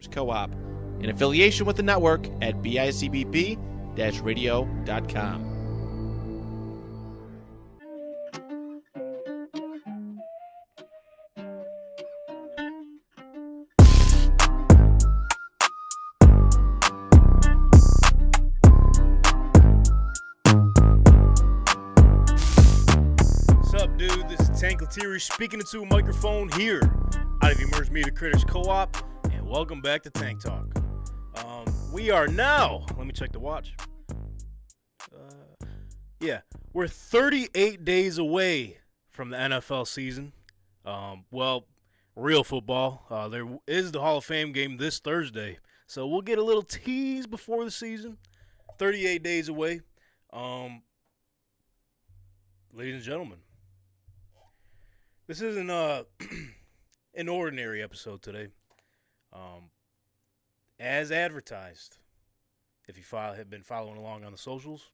Critters Co-op, in affiliation with the network at bicbp-radio.com. Speaking into a microphone here out of Emerge Media Critters Co-op, and welcome back to Tank Talk. We are now, let me check the watch. We're 38 days away from the NFL season. Real football. There is the Hall of Fame game this Thursday, so we'll get a little tease before the season. 38 days away. Ladies and gentlemen, this isn't an ordinary episode today. As advertised, if you have been following along on the socials,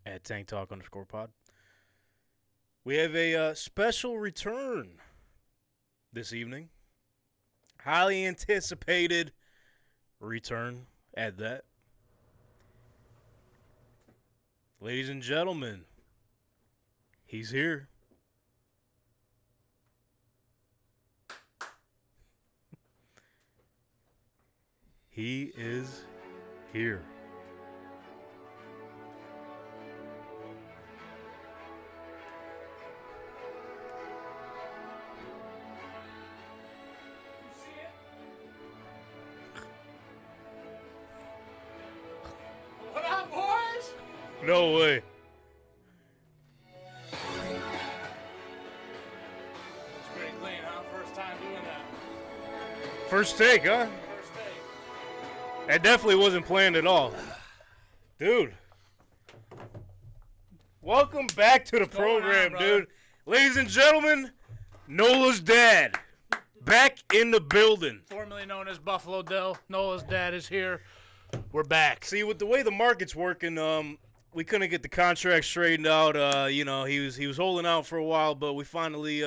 at TankTalk_pod, we have a special return this evening. Highly anticipated return at that. Ladies and gentlemen, he's here. He is here. What up, boys? No way. It's pretty clean, huh? First time doing that. First take, huh? That definitely wasn't planned at all. Dude. Welcome back to the program, dude. Ladies and gentlemen, Nola's dad. Back in the building. Formerly known as Buffalo Dill. Nola's dad is here. We're back. See, with the way the market's working, we couldn't get the contract straightened out. He was holding out for a while, but we finally,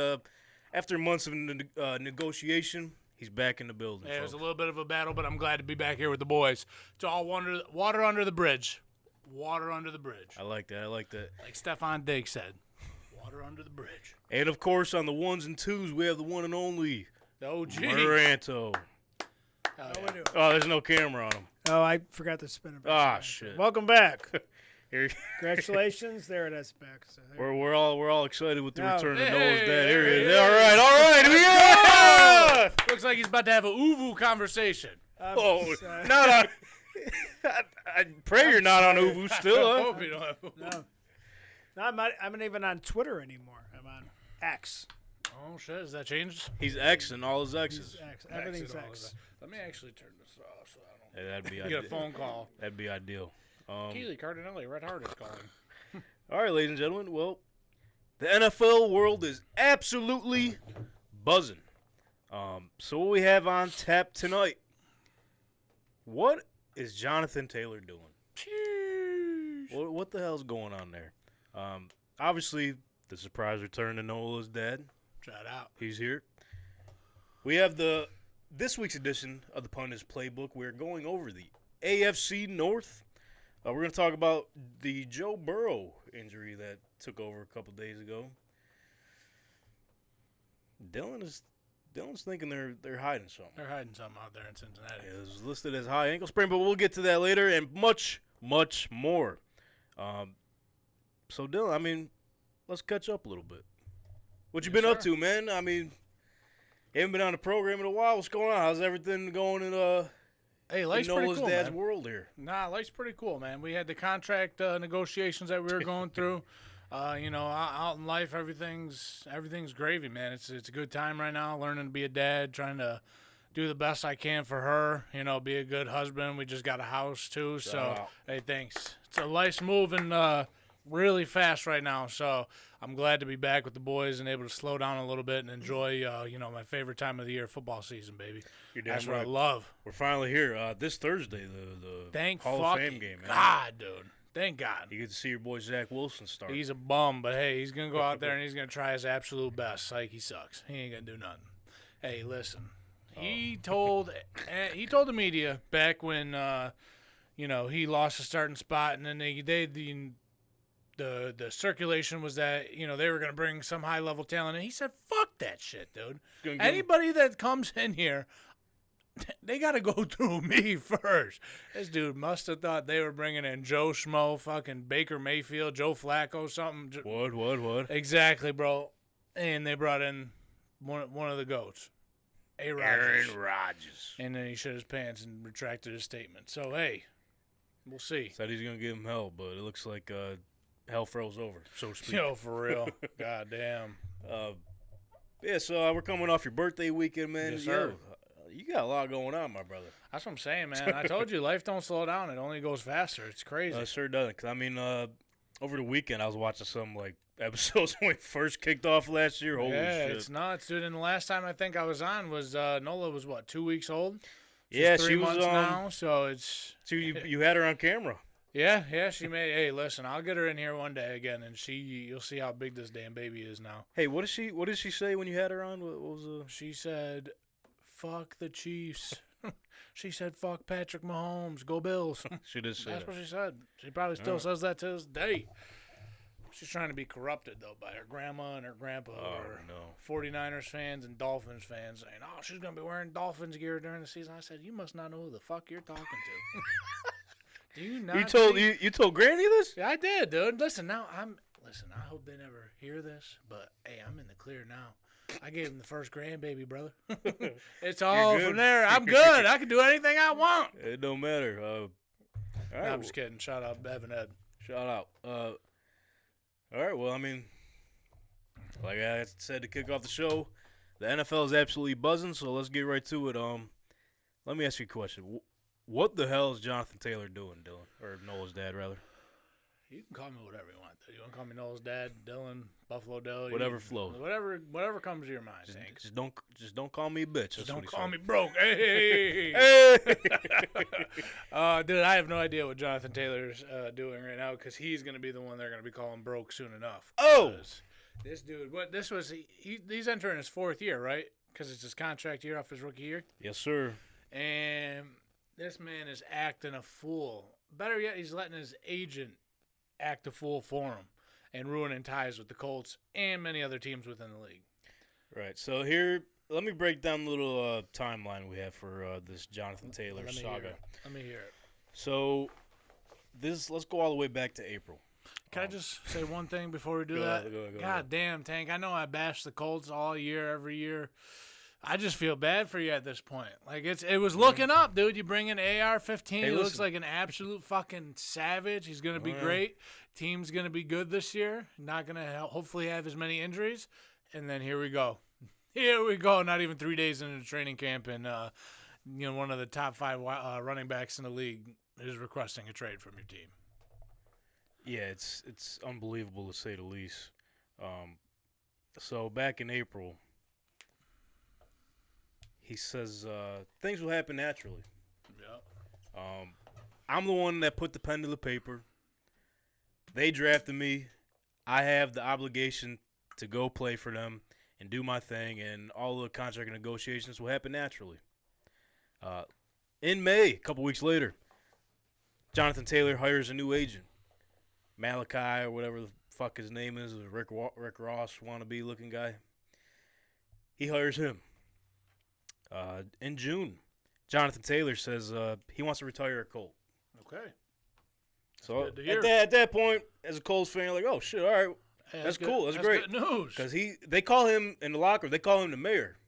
after months of negotiation, he's back in the building. Yeah, it was a little bit of a battle, but I'm glad to be back here with the boys. It's all water under the bridge. Water under the bridge. I like that. Like Stefan Diggs said. Water under the bridge. And, of course, on the ones and twos, we have the one and only the OG. Maranto. Oh, there's no camera on him. Oh, I forgot to spin it back. Ah, shit. Welcome back. Here. Congratulations. There it is back. So we're all excited with the return of Hey, Noah's dad. Here he is. hey, All right. Yeah! Looks like he's about to have a uvu conversation. Oh, not on. I pray you're not on Uvu still, I huh? hope you don't have No, I'm not even on Twitter anymore. I'm on X. Oh, shit. Has that changed? He's Xing all his X's. X. Everything's Exit all X. of that. Let me actually turn this off so I don't Hey, that'd be get ideal. a phone call. That'd be ideal. Keely Cardinelli, Red Heart is calling. All right, ladies and gentlemen. Well, the NFL world is absolutely buzzing. So what we have on tap tonight? What is Jonathan Taylor doing? What the hell's going on there? Obviously, the surprise return to Nola's dad. Shout out. He's here. We have this week's edition of the Pundits Playbook. We're going over the AFC North. We're going to talk about the Joe Burrow injury that took over a couple days ago. Dylan's thinking they're hiding something. They're hiding something out there in Cincinnati. It was listed as high ankle sprain, but we'll get to that later and much, much more. So, Dylan, I mean, let's catch up a little bit. What you been up to, man? I mean, you haven't been on the program in a while. What's going on? How's everything going in Hey, life's pretty Nola's cool, dad's man. world here? Nah, life's pretty cool, man. We had the contract negotiations that we were going through. Out in life, everything's gravy, man. It's a good time right now, learning to be a dad, trying to do the best I can for her, be a good husband. We just got a house, too. So, hey, thanks. So life's moving really fast right now. So I'm glad to be back with the boys and able to slow down a little bit and enjoy, my favorite time of the year, football season, baby. That's what I love. We're finally here. This Thursday, the Thank Hall of Fame game. Man. God, dude. Thank God. You get to see your boy Zach Wilson start. He's a bum, but hey, he's going to go out there and he's going to try his absolute best. Like, he sucks. He ain't going to do nothing. Hey, listen. He told the media back when he lost the starting spot, and then the circulation was that they were going to bring some high level talent, and he said, "Fuck that shit, dude. Anybody that comes in here, they got to go through me first." This dude must have thought they were bringing in Joe Schmo, fucking Baker Mayfield, Joe Flacco, something. What? Exactly, bro. And they brought in one of the GOATs, Aaron Rodgers. And then he shit his pants and retracted his statement. So, hey, we'll see. Said he's going to give him hell, but it looks like hell froze over, so to speak. Yo, for real. God damn. Yeah, so we're coming off your birthday weekend, man. Yes, sir. Yo, you got a lot going on, my brother. That's what I'm saying, man. I told you, life don't slow down. It only goes faster. It's crazy. It sure doesn't. 'Cause, I mean, over the weekend, I was watching some, episodes when we first kicked off last year. Holy shit. It's nuts, dude. And the last time I think I was on was Nola was, 2 weeks old? Yeah, She's 3 months now, so it's... So you had her on camera. Yeah, she made... Hey, listen, I'll get her in here one day again, and you'll see how big this damn baby is now. Hey, what did she say when you had her on? What was She said, "Fuck the Chiefs." She said, "Fuck Patrick Mahomes. Go Bills." She did say That's that. what she said. She probably still says that to this day. She's trying to be corrupted, though, by her grandma and her grandpa. Or no. 49ers fans and Dolphins fans saying, "Oh, she's going to be wearing Dolphins gear during the season." I said, "You must not know who the fuck you're talking to." Do you not? You told Granny this? Yeah, I did, dude. Listen, I hope they never hear this, but hey, I'm in the clear now. I gave him the first grandbaby, brother. It's all from there. I'm good. I can do anything I want. It don't matter. All right, No, I'm just kidding. Shout out Evan Ed. Shout out. All right, well, I mean, like I said to kick off the show, the NFL is absolutely buzzing, so let's get right to it. Let me ask you a question. What the hell is Jonathan Taylor doing, Dylan? Or Noah's dad, rather? You can call me whatever you want. You want to call me Noah's dad, Dylan, Buffalo Dell? Whatever flows. Whatever comes to your mind, Hank. Just don't call me a bitch. Just don't call me broke. Hey! Hey! Dude, I have no idea what Jonathan Taylor's doing right now because he's going to be the one they're going to be calling broke soon enough. Oh! This dude, he's entering his 4th year, right? Because it's his contract year off his rookie year. Yes, sir. And this man is acting a fool. Better yet, he's letting his agent act a fool for him and ruining ties with the Colts and many other teams within the league. Right. So here, let me break down the little timeline we have for this Jonathan Taylor saga. Let me hear it. So let's go all the way back to April. Can I just say one thing before we do that? Go God damn, Tank. I know I bash the Colts all year, every year. I just feel bad for you at this point. Like it was looking up, dude. You bring in AR-15. He looks like an absolute fucking savage. He's gonna be great. Team's gonna be good this year. Not gonna hopefully have as many injuries. And then here we go. Here we go. Not even 3 days into the training camp, and one of the top 5 running backs in the league is requesting a trade from your team. Yeah, it's unbelievable to say the least. So back in April, he says things will happen naturally. Yeah. I'm the one that put the pen to the paper. They drafted me. I have the obligation to go play for them and do my thing, and all the contract negotiations will happen naturally. In May, a couple weeks later, Jonathan Taylor hires a new agent, Malachi or whatever the fuck his name is, Rick Ross wannabe looking guy. He hires him. In June, Jonathan Taylor says he wants to retire a Colt. Okay. So good to hear. at that point, as a Colts fan, you're like, oh shit, all right, Hey, that's good. cool, that's Good great. news. Because they call him in the locker room, they call him the mayor.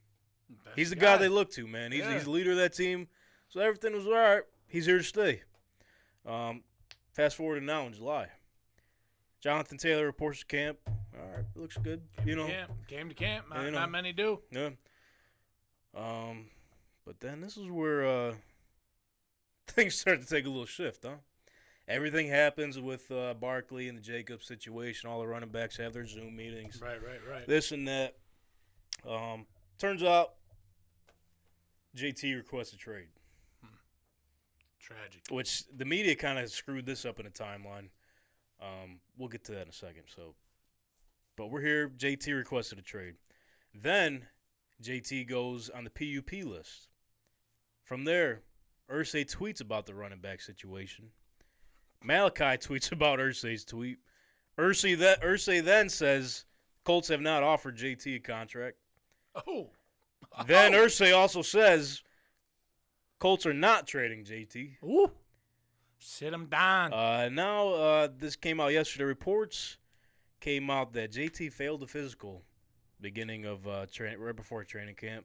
That's He's the guy they look to, man. He's the leader of that team. So everything was all right. He's here to stay. Fast forward to now in July. Jonathan Taylor reports to camp. All right, looks good. Came to camp. Not many do. Yeah. But then this is where things start to take a little shift, huh? Everything happens with Barkley and the Jacobs situation. All the running backs have their Zoom meetings. Right. This and that. Turns out JT requests a trade. Tragic. Which the media kind of screwed this up in a timeline. We'll get to that in a second. But we're here. JT requested a trade. Then JT goes on the PUP list. From there, Irsay tweets about the running back situation. Malachi tweets about Irsay's tweet. Irsay then says Colts have not offered JT a contract. Oh. Then Irsay also says Colts are not trading JT. Ooh. Sit him down. Now, this came out yesterday. Reports came out that JT failed the physical beginning of right before training camp.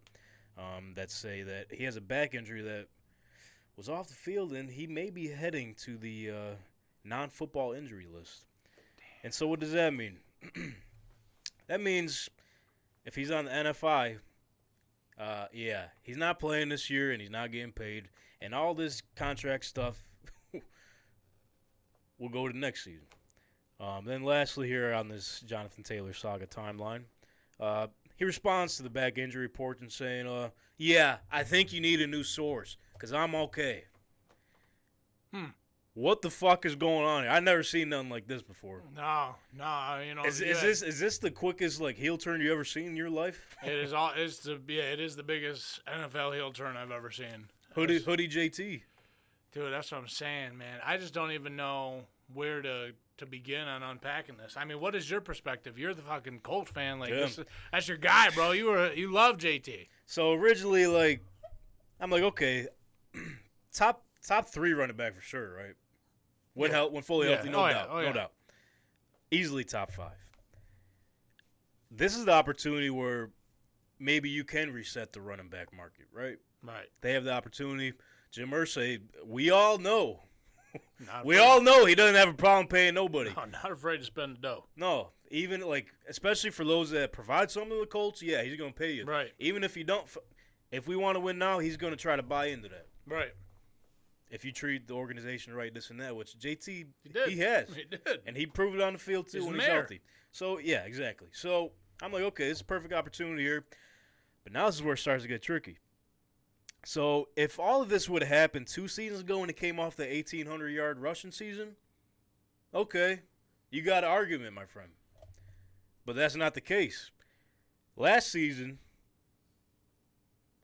That say that he has a back injury that was off the field, and he may be heading to the non-football injury list. And so what does that mean? That means if he's on the NFI, he's not playing this year and he's not getting paid. And all this contract stuff will go to next season. Then lastly here on this Jonathan Taylor saga timeline, he responds to the back injury report and saying, I think you need a new source because I'm okay. What the fuck is going on here? I've never seen nothing like this before. No, you know. Is this the quickest heel turn you ever seen in your life? It is the biggest NFL heel turn I've ever seen. Hoodie JT. Dude, that's what I'm saying, man. I just don't even know where to begin on unpacking this. I mean, what is your perspective? You're the fucking Colts fan. That's your guy, bro. You love JT. So originally, I'm like, okay, top 3 running back for sure, right? When fully healthy, no doubt. Easily top 5. This is the opportunity where maybe you can reset the running back market, right? Right. They have the opportunity. Jim Irsay, we all know he doesn't have a problem paying nobody. No, not afraid to spend the dough. No, even especially for those that provide something to the Colts, he's going to pay you. Right. Even if you don't, if we want to win now, he's going to try to buy into that. Right. If you treat the organization right, this and that, which JT, did. he has. He did. And he proved it on the field, too, He's when the he's mayor. healthy. So, yeah, exactly. So, I'm like, okay, this is a perfect opportunity here. But now this is where it starts to get tricky. So, if all of this would have happened 2 seasons ago when it came off the 1,800-yard rushing season, okay, you got an argument, my friend. But that's not the case. Last season,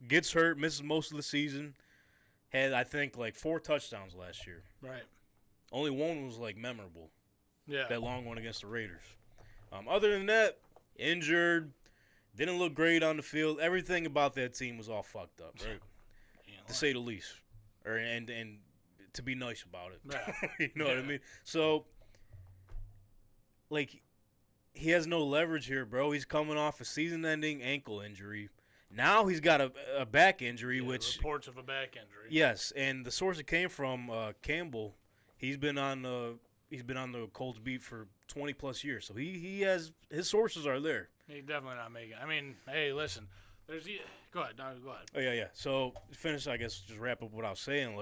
gets hurt, misses most of the season. Had, I think, 4 touchdowns last year. Right. Only one was, memorable. Yeah. That long one against the Raiders. Other than that, injured, didn't look great on the field. Everything about that team was all fucked up, right? To say the least. And to be nice about it. Yeah. You know what I mean? So, he has no leverage here, bro. He's coming off a season-ending ankle injury. Now he's got a back injury, which reports of a back injury. Yes, and the source it came from, Campbell, he's been on the Colts beat for 20+ years, so he has his sources are there. He's definitely not making. I mean, hey, listen, go ahead. No, go ahead. Oh yeah. So to finish, I guess just wrap up what I was saying.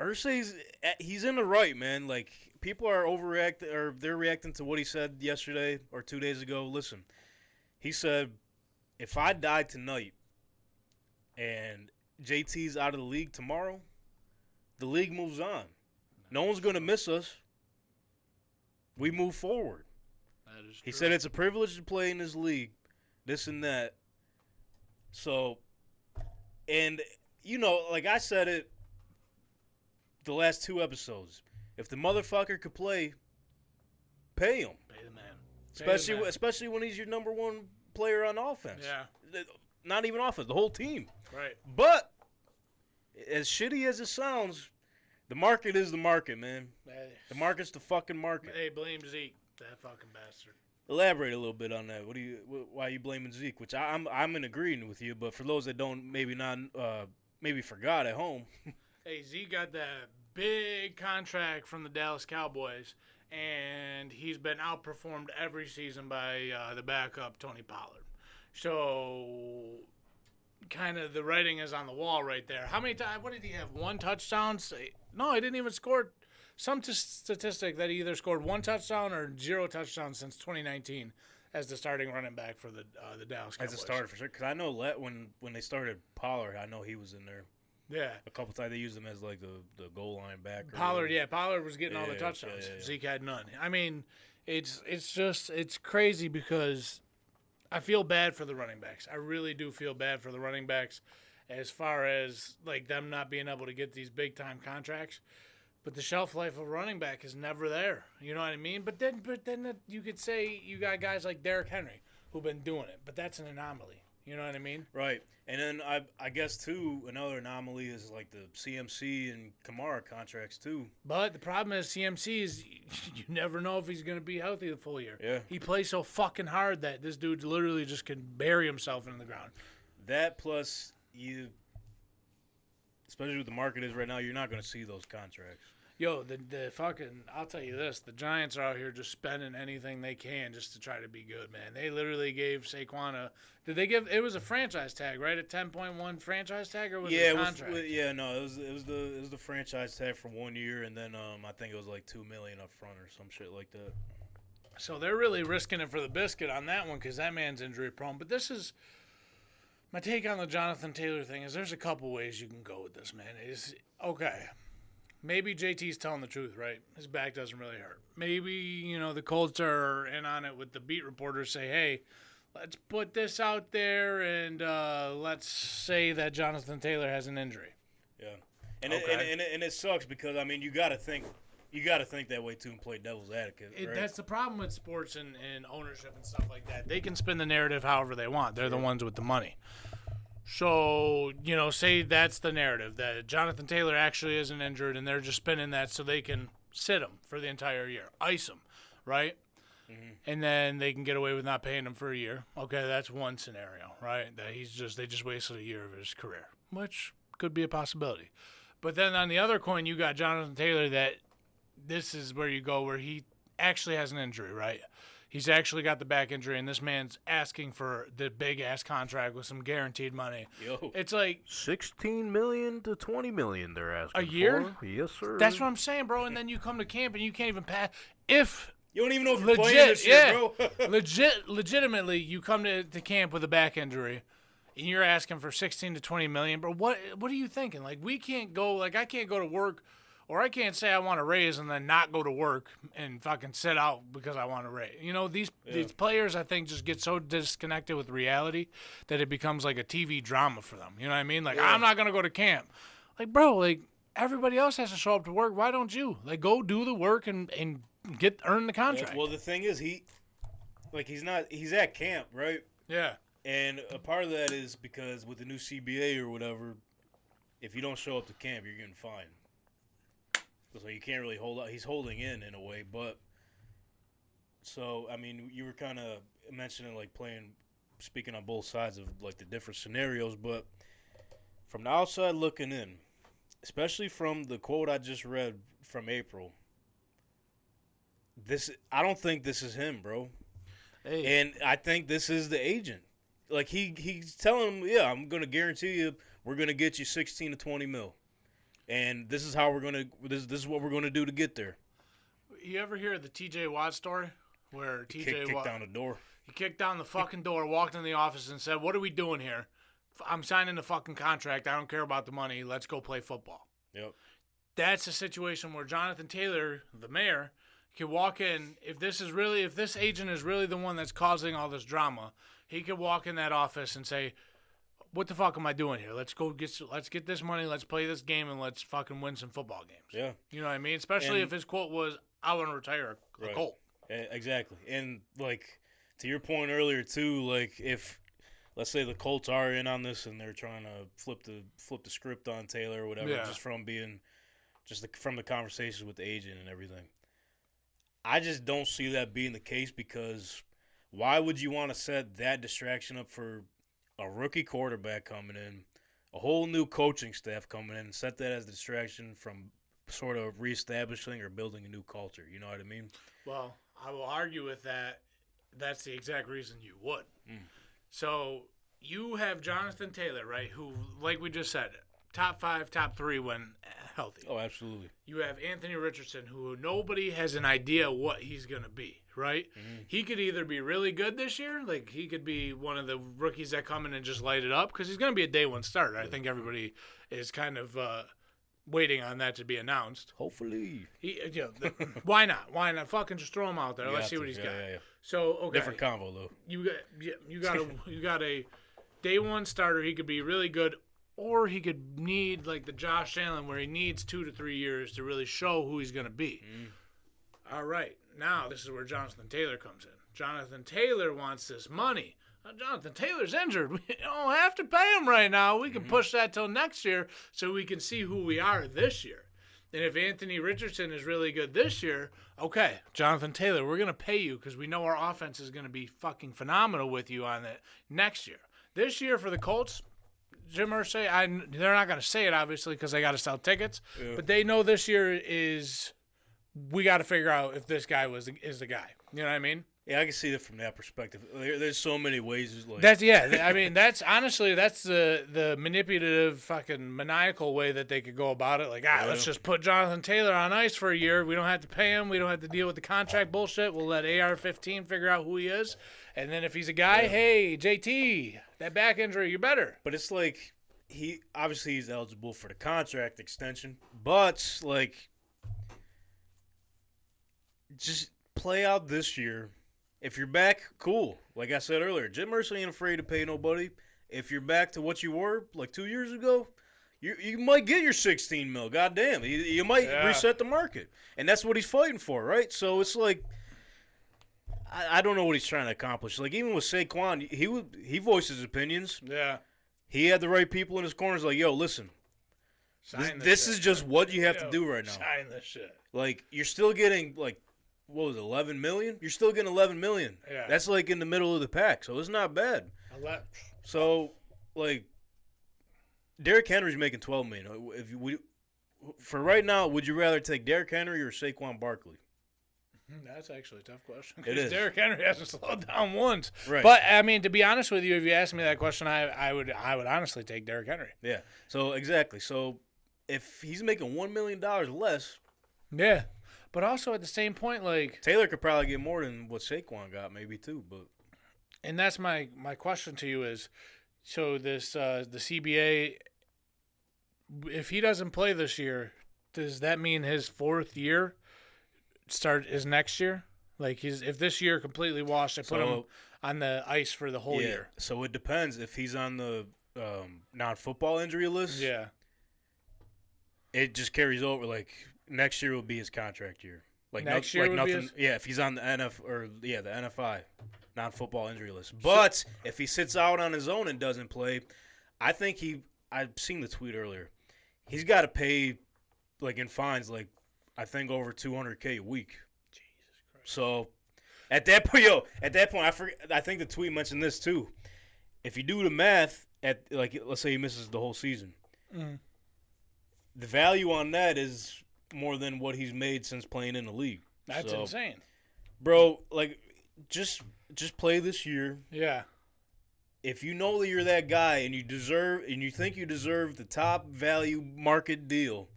Irsay's he's in the right, man. People are overreacting, or they're reacting to what he said yesterday or 2 days ago. Listen. He said, if I die tonight and JT's out of the league tomorrow, the league moves on. No one's going to miss us. We move forward. That is true. He said it's a privilege to play in this league, this and that. So, and, I said it the last 2 episodes. If the motherfucker could play, pay him. Pay the man. Especially when he's your number 1 player on offense. Yeah. Not even offense, the whole team. Right. But as shitty as it sounds, the market is the market, man. The market's the fucking market. Hey, blame Zeke, that fucking bastard. Elaborate a little bit on that. Why are you blaming Zeke? Which I'm in agreement with you, but for those that don't maybe forgot at home. Hey, Zeke got that big contract from the Dallas Cowboys. And he's been outperformed every season by the backup, Tony Pollard. So, kind of the writing is on the wall right there. How many times? What did he have? 1 touchdown? No, he didn't even score. Some statistic that he either scored 1 touchdown or 0 touchdowns since 2019 as the starting running back for the Dallas Cowboys. As a starter, for sure. Because I know when they started Pollard, I know he was in there. Yeah. A couple times they used him as the goal line backer. Pollard was getting all the touchdowns. Yeah. Zeke had none. I mean, it's crazy because I feel bad for the running backs. I really do feel bad for the running backs as far as like them not being able to get these big-time contracts. But the shelf life of a running back is never there. You know what I mean? But then you could say you got guys like Derrick Henry who've been doing it. But that's an anomaly. You know what I mean? Right. And then I guess, too, another anomaly is like the CMC and Kamara contracts, too. But the problem is CMC is you never know if he's going to be healthy the full year. Yeah. He plays so fucking hard that this dude literally just can bury himself in the ground. That plus you, especially what the market is right now, you're not going to see those contracts. Yo, the fucking, I'll tell you this, the Giants are out here just spending anything they can just to try to be good, man. They literally gave Saquon it was a franchise tag, right? A 10.1 franchise tag, or was it a contract? No, it was the franchise tag for 1 year, and then I think it was like $2 million up front or some shit like that. So they're really risking it for the biscuit on that one because that man's injury prone. But this is my take on the Jonathan Taylor thing is there's a couple ways you can go with this, man. Okay. Maybe JT's telling the truth, right? His back doesn't really hurt. Maybe, the Colts are in on it with the beat reporters say, hey, let's put this out there and let's say that Jonathan Taylor has an injury. Yeah. And it sucks because, I mean, you got to think that way, too, and play devil's advocate, right? That's the problem with sports and ownership and stuff like that. They can spin the narrative however they want. They're the ones with the money. So, say that's the narrative, that Jonathan Taylor actually isn't injured, and they're just spinning that so they can sit him for the entire year, ice him, right? Mm-hmm. And then they can get away with not paying him for a year. Okay, that's one scenario, right? That they just wasted a year of his career, which could be a possibility. But then on the other coin, you got Jonathan Taylor that this is where you go where he actually has an injury, right? He's actually got the back injury, and this man's asking for the big-ass contract with some guaranteed money. Yo. It's like $16 million to $20 million they're asking a year? for. Yes, sir. That's what I'm saying, bro. And then you come to camp, and you can't even pass. If you don't even know if you're playing this year, bro. legitimately, you come to camp with a back injury, and you're asking for $16 to $20 million, bro. What are you thinking? Like, we can't go. Like, I can't go to work. Or I can say I want a raise and then not go to work and fucking sit out because I want a raise. These players, I think, just get so disconnected with reality that it becomes like a TV drama for them. You know what I mean? Like, I'm not going to go to camp. Like, bro, everybody else has to show up to work. Why don't you? Like, go do the work and earn the contract. Well, the thing is, he's at camp, right? Yeah. And a part of that is because with the new CBA or whatever, if you don't show up to camp, you're getting fined. So you can't really hold out. He's holding in a way, but so I mean, you were kind of mentioning speaking on both sides of like the different scenarios, but from the outside looking in, especially from the quote I just read from April, I don't think this is him, bro. Hey. And I think this is the agent. Like he's telling him, yeah, I'm gonna guarantee you, we're gonna get you 16 to 20 mil. And this is how we're gonna. This is what we're gonna do to get there. You ever hear the T.J. Watt story, where T.J. kicked down the door? He kicked down the fucking door, walked in the office, and said, "What are we doing here? I'm signing the fucking contract. I don't care about the money. Let's go play football." Yep. That's a situation where Jonathan Taylor, the mayor, could walk in. If this agent is really the one that's causing all this drama, he could walk in that office and say, what the fuck am I doing here? Let's get this money, let's play this game, and let's fucking win some football games. Yeah. You know what I mean? Especially if his quote was, I want to retire a Colt. Exactly. And, to your point earlier, too, if, let's say the Colts are in on this and they're trying to flip the script on Taylor or whatever, just from the conversations with the agent and everything. I just don't see that being the case because why would you want to set that distraction up for a rookie quarterback coming in, a whole new coaching staff coming in, and set that as a distraction from sort of reestablishing or building a new culture. You know what I mean? Well, I will argue with that. That's the exact reason you would. So you have Jonathan Taylor, right, who, like we just said, top 5, top 3 when healthy. Oh, absolutely. You have Anthony Richardson, who nobody has an idea what he's going to be, right? Mm-hmm. He could either be really good this year, like he could be one of the rookies that come in and just light it up, because he's going to be a day one starter. I think everybody is kind of waiting on that to be announced. Hopefully. Why not? Why not? Fucking just throw him out there. Let's see what he's got. Yeah. So okay, Different combo though. you got a day one starter. He could be really good, or he could need like the Josh Allen, where he needs 2 to 3 years to really show who he's going to be. All right, now this is where Jonathan Taylor comes in. Jonathan Taylor wants this money. Jonathan Taylor's injured. We don't have to pay him right now. We can push that till next year so we can see who we are this year. And if Anthony Richardson is really good this year, okay, Jonathan Taylor, we're going to pay you because we know our offense is going to be fucking phenomenal with you on it next year. This year for the Colts, Jim Irsay, they're not going to say it, obviously, because they got to sell tickets. Yeah. But they know this year is we got to figure out if this guy is the guy. You know what I mean? Yeah, I can see it from that perspective. There's so many ways. Like I mean, that's the manipulative, fucking maniacal way that they could go about it. Like, let's just put Jonathan Taylor on ice for a year. We don't have to pay him. We don't have to deal with the contract bullshit. We'll let AR-15 figure out who he is. And then if he's a guy, hey, JT, that back injury, you're better. But it's like he's eligible for the contract extension. But, like, just play out this year. If you're back, cool. Like I said earlier, Jim Irsay ain't afraid to pay nobody. If you're back to what you were like 2 years ago, you might get your $16 million. Goddamn, you might reset the market, and that's what he's fighting for, right? So it's like I don't know what he's trying to accomplish. Like even with Saquon, he voiced his opinions. Yeah, he had the right people in his corners. Like, yo, listen, this is just what you have to do right now. Sign this shit. Like you're still getting like. What was it, $11 million? You're still getting $11 million. Yeah. That's like in the middle of the pack, so it's not bad. So, like, Derrick Henry's making $12 million. For right now, would you rather take Derrick Henry or Saquon Barkley? That's actually a tough question. It is. Derrick Henry hasn't slowed down once. Right. But I mean, to be honest with you, if you asked me that question, I would honestly take Derrick Henry. Yeah. So exactly. So if he's making $1 million less. Yeah. But also at the same point, like Taylor could probably get more than what Saquon got, maybe too. But and that's my question to you is, so this the CBA, if he doesn't play this year, does that mean his fourth year is next year? Like if this year completely washed, I put him on the ice for the whole year. So it depends if he's on the non-football injury list. Yeah. It just carries over like. Next year will be his contract year. Like next year, would nothing. If he's on the the NFI, non-football injury list. But if he sits out on his own and doesn't play, I think I've seen the tweet earlier. He's got to pay, like in fines, like I think over $200K a week. Jesus Christ. So at that point, I think the tweet mentioned this too. If you do the math at like let's say he misses the whole season, the value on that is more than what he's made since playing in the league. That's insane. Bro, like, just play this year. Yeah. If you know that you're that guy and you think you deserve the top value market deal,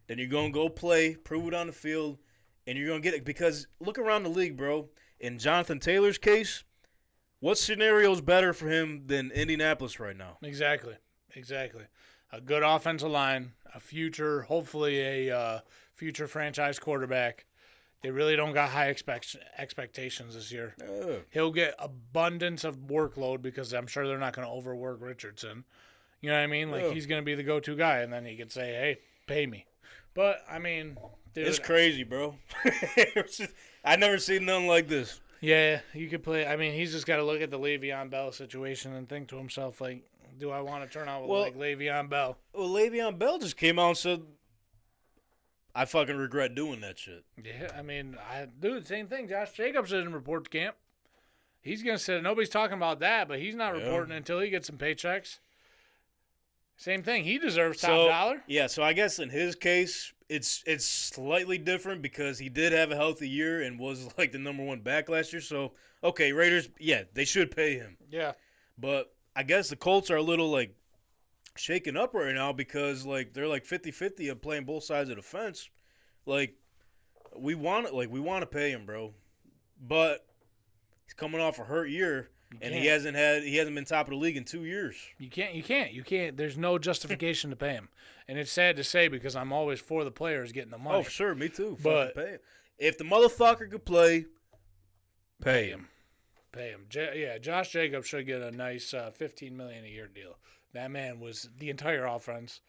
then you're going to go play, prove it on the field, and you're going to get it. Because look around the league, bro. In Jonathan Taylor's case, what scenario is better for him than Indianapolis right now? Exactly. A good offensive line, hopefully a future franchise quarterback. They really don't got high expectations this year. He'll get abundance of workload because I'm sure they're not going to overwork Richardson. You know what I mean? Like he's going to be the go-to guy, and then he could say, "Hey, pay me." But I mean, dude, it's crazy, bro. I never seen nothing like this. Yeah, you could play. I mean, he's just got to look at the Le'Veon Bell situation and think to himself, like, do I want to turn out like Le'Veon Bell? Well, Le'Veon Bell just came out and said, I fucking regret doing that shit. Yeah, I mean, same thing. Josh Jacobs didn't report to camp. He's going to say nobody's talking about that, but he's not reporting until he gets some paychecks. Same thing. He deserves top dollar. Yeah, so I guess in his case, it's slightly different because he did have a healthy year and was like the number one back last year. So, okay, Raiders, they should pay him. Yeah. But I guess the Colts are a little, like, shaken up right now because, like, they're, like, 50-50 of playing both sides of the fence. Like, we want to pay him, bro. But he's coming off a hurt year. And he hasn't been top of the league in 2 years. You can't. There's no justification to pay him. And it's sad to say because I'm always for the players getting the money. Oh, for sure, me too. But Fucking pay him. If the motherfucker could play, pay him. Pay him. Josh Jacobs should get a nice $15 million a year deal. That man was the entire offense.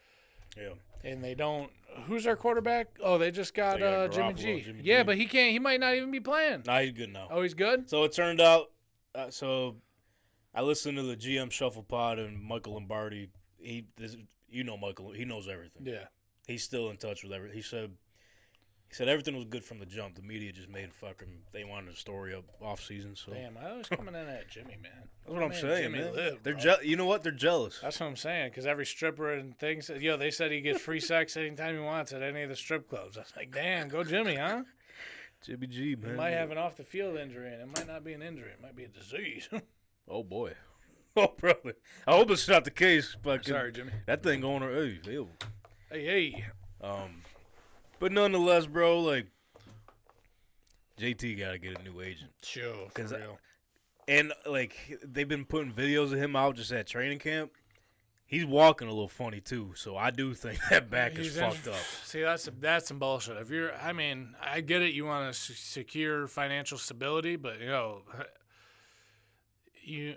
Yeah. And they don't. Who's our quarterback? Oh, they just got, Jimmy G. Jimmy Yeah, G. but he can't. He might not even be playing. Nah, he's good now. Oh, he's good. So it turned out. So I listened to the GM Shuffle Pod and Michael Lombardi. Michael. He knows everything. Yeah. He's still in touch with everything. He said everything was good from the jump. The media just made they wanted a story up off season. So Damn, I was coming in at Jimmy, man. that's what I'm saying, man. Lived, They're you know what? They're jealous. That's what I'm saying, because every stripper and things, they said he gets free sex anytime he wants at any of the strip clubs. I was like, damn, go Jimmy, huh? Jimmy G, man. He might have an off-the-field injury, and it might not be an injury. It might be a disease. Oh, boy. Oh, brother. I hope it's not the case. Sorry, Jimmy. That thing going on. Ew. Hey. But nonetheless, bro, like, JT got to get a new agent. Sure, for real. And, like, they've been putting videos of him out just at training camp. He's walking a little funny, too. So I do think that back is fucked up. See, that's some bullshit. I get it. You want to secure financial stability, but, you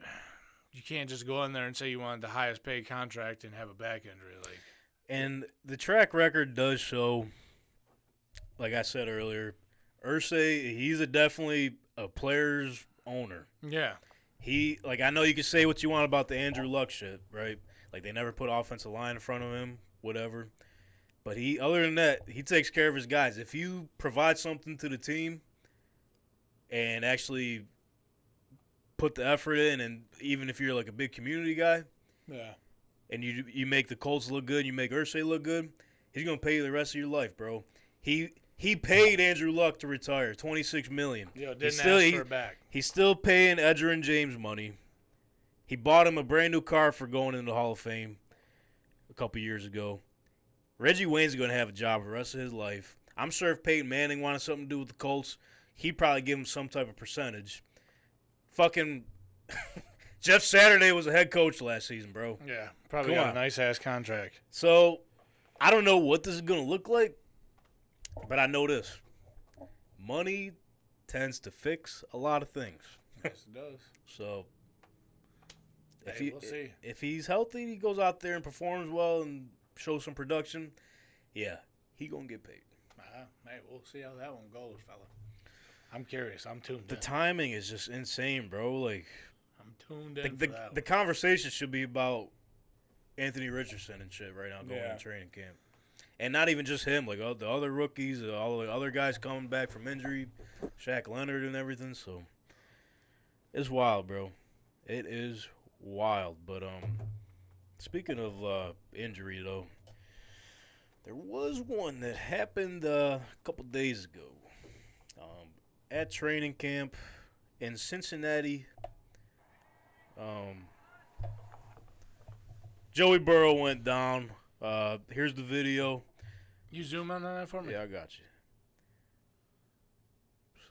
can't just go in there and say you want the highest paid contract and have a back injury. And the track record does show, like I said earlier, Irsay, he's definitely a player's owner. Yeah. I know you can say what you want about the Andrew Luck shit, right? Like, they never put offensive line in front of him, whatever. But other than that, he takes care of his guys. If you provide something to the team and actually put the effort in, and even if you're like a big community guy, Yeah. and you make the Colts look good, you make Irsay look good, he's gonna pay you the rest of your life, bro. He paid Andrew Luck to retire, $26 million. Didn't ask for it back. He's still paying Edgerrin James money. He bought him a brand new car for going into the Hall of Fame a couple years ago. Reggie Wayne's gonna have a job the rest of his life. I'm sure if Peyton Manning wanted something to do with the Colts, he'd probably give him some type of percentage. Fucking Jeff Saturday was a head coach last season, bro. Yeah, probably got a nice-ass contract. So, I don't know what this is going to look like, but I know this. Money tends to fix a lot of things. Yes, it does. So, We'll see. If he's healthy, he goes out there and performs well and shows some production, yeah, he going to get paid. Hey, we'll see how that one goes, fella. I'm curious. I'm tuned in. The timing is just insane, bro. Like, I'm tuned in for that the conversation should be about Anthony Richardson and shit right now going to training camp. And not even just him, like the other rookies, all the other guys coming back from injury, Shaq Leonard and everything. So it's wild, bro. It is wild. But speaking of injury, though, there was one that happened a couple days ago at training camp in Cincinnati. Joey Burrow went down. Here's the video. You zoom in on that for me? Yeah, I got you.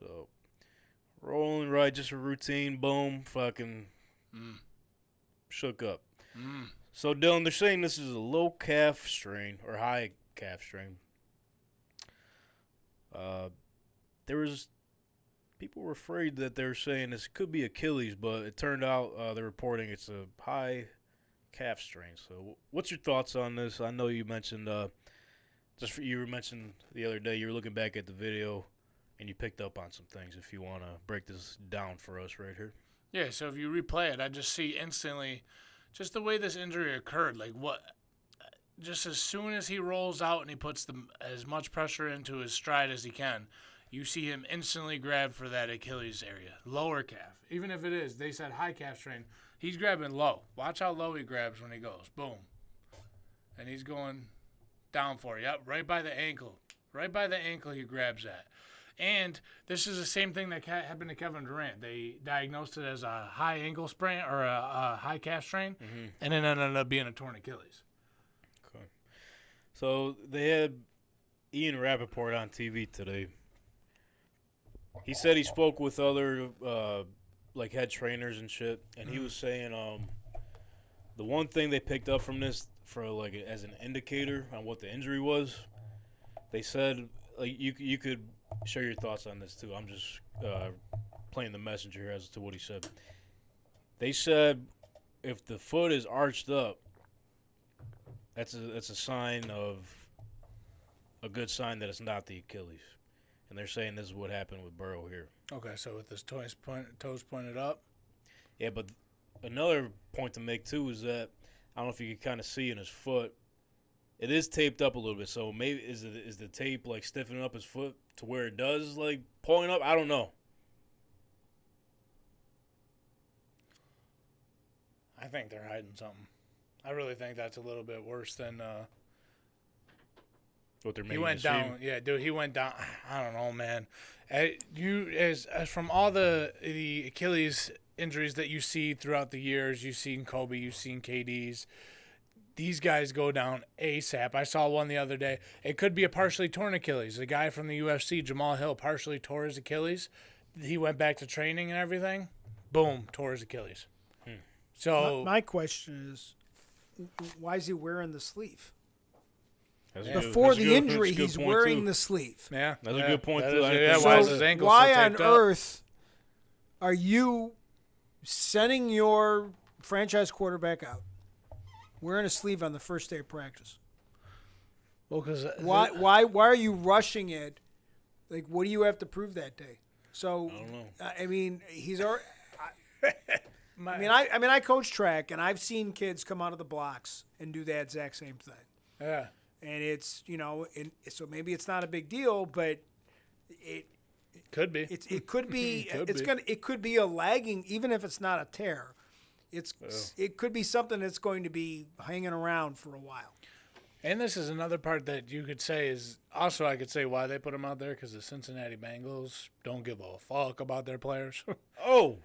So, rolling right, just a routine, boom, fucking shook up. So, Dylan, they're saying this is a low calf strain or high calf strain. People were afraid that they were saying this could be Achilles, but it turned out they're reporting it's a high calf strain. So, what's your thoughts on this? I know you mentioned you were mentioning the other day you were looking back at the video and you picked up on some things. If you want to break this down for us right here. Yeah. So if you replay it, I just see instantly just the way this injury occurred. Like just as soon as he rolls out and he puts as much pressure into his stride as he can, you see him instantly grab for that Achilles area, lower calf. Even if it is, they said high calf strain. He's grabbing low. Watch how low he grabs when he goes. Boom. And he's going down for it. Yep, right by the ankle. Right by the ankle he grabs at. And this is the same thing that happened to Kevin Durant. They diagnosed it as a high ankle sprain or a high calf strain, and it ended up being a torn Achilles. Okay. So they had Ian Rappaport on TV today. He said he spoke with other like head trainers and shit, and he was saying the one thing they picked up from this for like as an indicator on what the injury was, they said like you could share your thoughts on this too. I'm just playing the messenger here as to what he said. They said if the foot is arched up, that's a sign of a good sign that it's not the Achilles. And they're saying this is what happened with Burrow here. Okay, so with his toes pointed up. Yeah, but another point to make too is that I don't know if you can kind of see in his foot, it is taped up a little bit. So maybe is the tape like stiffening up his foot to where it does like point up? I don't know. I think they're hiding something. I really think that's a little bit worse than. What they're He making went it down. seem. Yeah, dude, he went down. I don't know, man. As from all the Achilles injuries that you see throughout the years, you've seen Kobe, you've seen KD's. These guys go down ASAP. I saw one the other day. It could be a partially torn Achilles. A guy from the UFC, Jamal Hill, partially tore his Achilles. He went back to training and everything. Boom, tore his Achilles. So My question is, why is he wearing the sleeve? That's Before that's a the good- injury, that's a good he's point, wearing too. the sleeve. yeah, That's a good point, that too. is- I didn't yeah, think why about is that. his ankle Why still on taped up? earth are you sending your franchise quarterback out wearing a sleeve on the first day of practice? Well, because Why are you rushing it? Like, what do you have to prove that day? So, I don't know. I mean, he's already. I coach track, and I've seen kids come out of the blocks and do that exact same thing. yeah. And it's so maybe it's not a big deal, but it Could be. it could be Could it's be. gonna it could be a lagging, even if it's not a tear. It could be something that's going to be hanging around for a while. And this is another part that you could say is also I could say why they put him out there because the Cincinnati Bengals don't give a fuck about their players. Oh,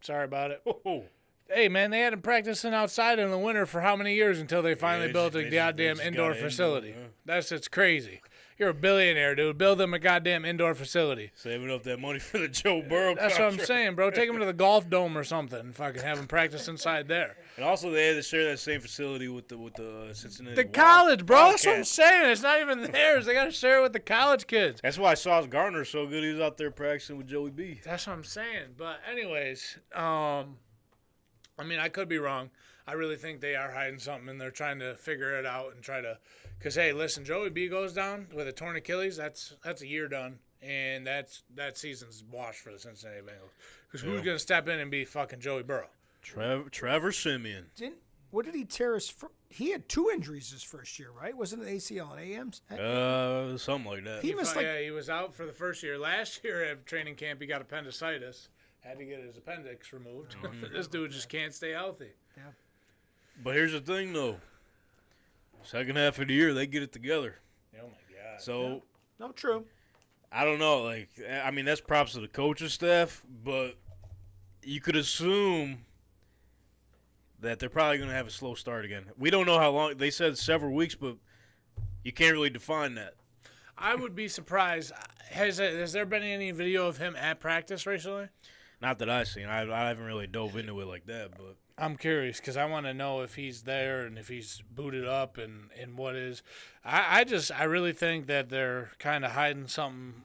Sorry about it. oh, Hey, man, they had him practicing outside in the winter for how many years until they finally they built just- a they goddamn just got indoor an indoor, facility. yeah. It's crazy. You're a billionaire, dude. Build them a goddamn indoor facility. saving up that money for the Joe Burrow That's what I'm contract. saying, bro. Take them to the golf dome or something and fucking have them practice inside there. And also, they had to share that same facility with the Cincinnati. The college, bro. That's what I'm Wildcats. saying. It's not even theirs. They got to share it with the college kids. That's why Sauce Gardner's so good. He was out there practicing with Joey B. That's what I'm saying. But anyways, I mean, I could be wrong. I really think they are hiding something and they're trying to figure it out and try to. Because hey, listen, Joey B goes down with a torn Achilles. That's a year done, and that season's washed for the Cincinnati Bengals. Because who's gonna step in and be fucking Joey Burrow? Trevor Simeon. What did he tear his? He had 2 injuries his first year, right? Wasn't it ACL and AMs? Something like that. He missed like Yeah, he was out for the first year. Last year at training camp, he got appendicitis. Had to get his appendix removed. This dude just can't stay healthy. But here's the thing, though. Second half of the year, they get it together. Oh my god. So no true. I don't know. Like, I mean, that's props to the coaching staff, but you could assume that they're probably going to have a slow start again. We don't know how long. They said several weeks, but you can't really define that. I would be surprised. Has there been any video of him at practice recently? Not that I've seen. I haven't really dove into it like that, but I'm curious because I want to know if he's there and if he's booted up and what is. I really think that they're kind of hiding something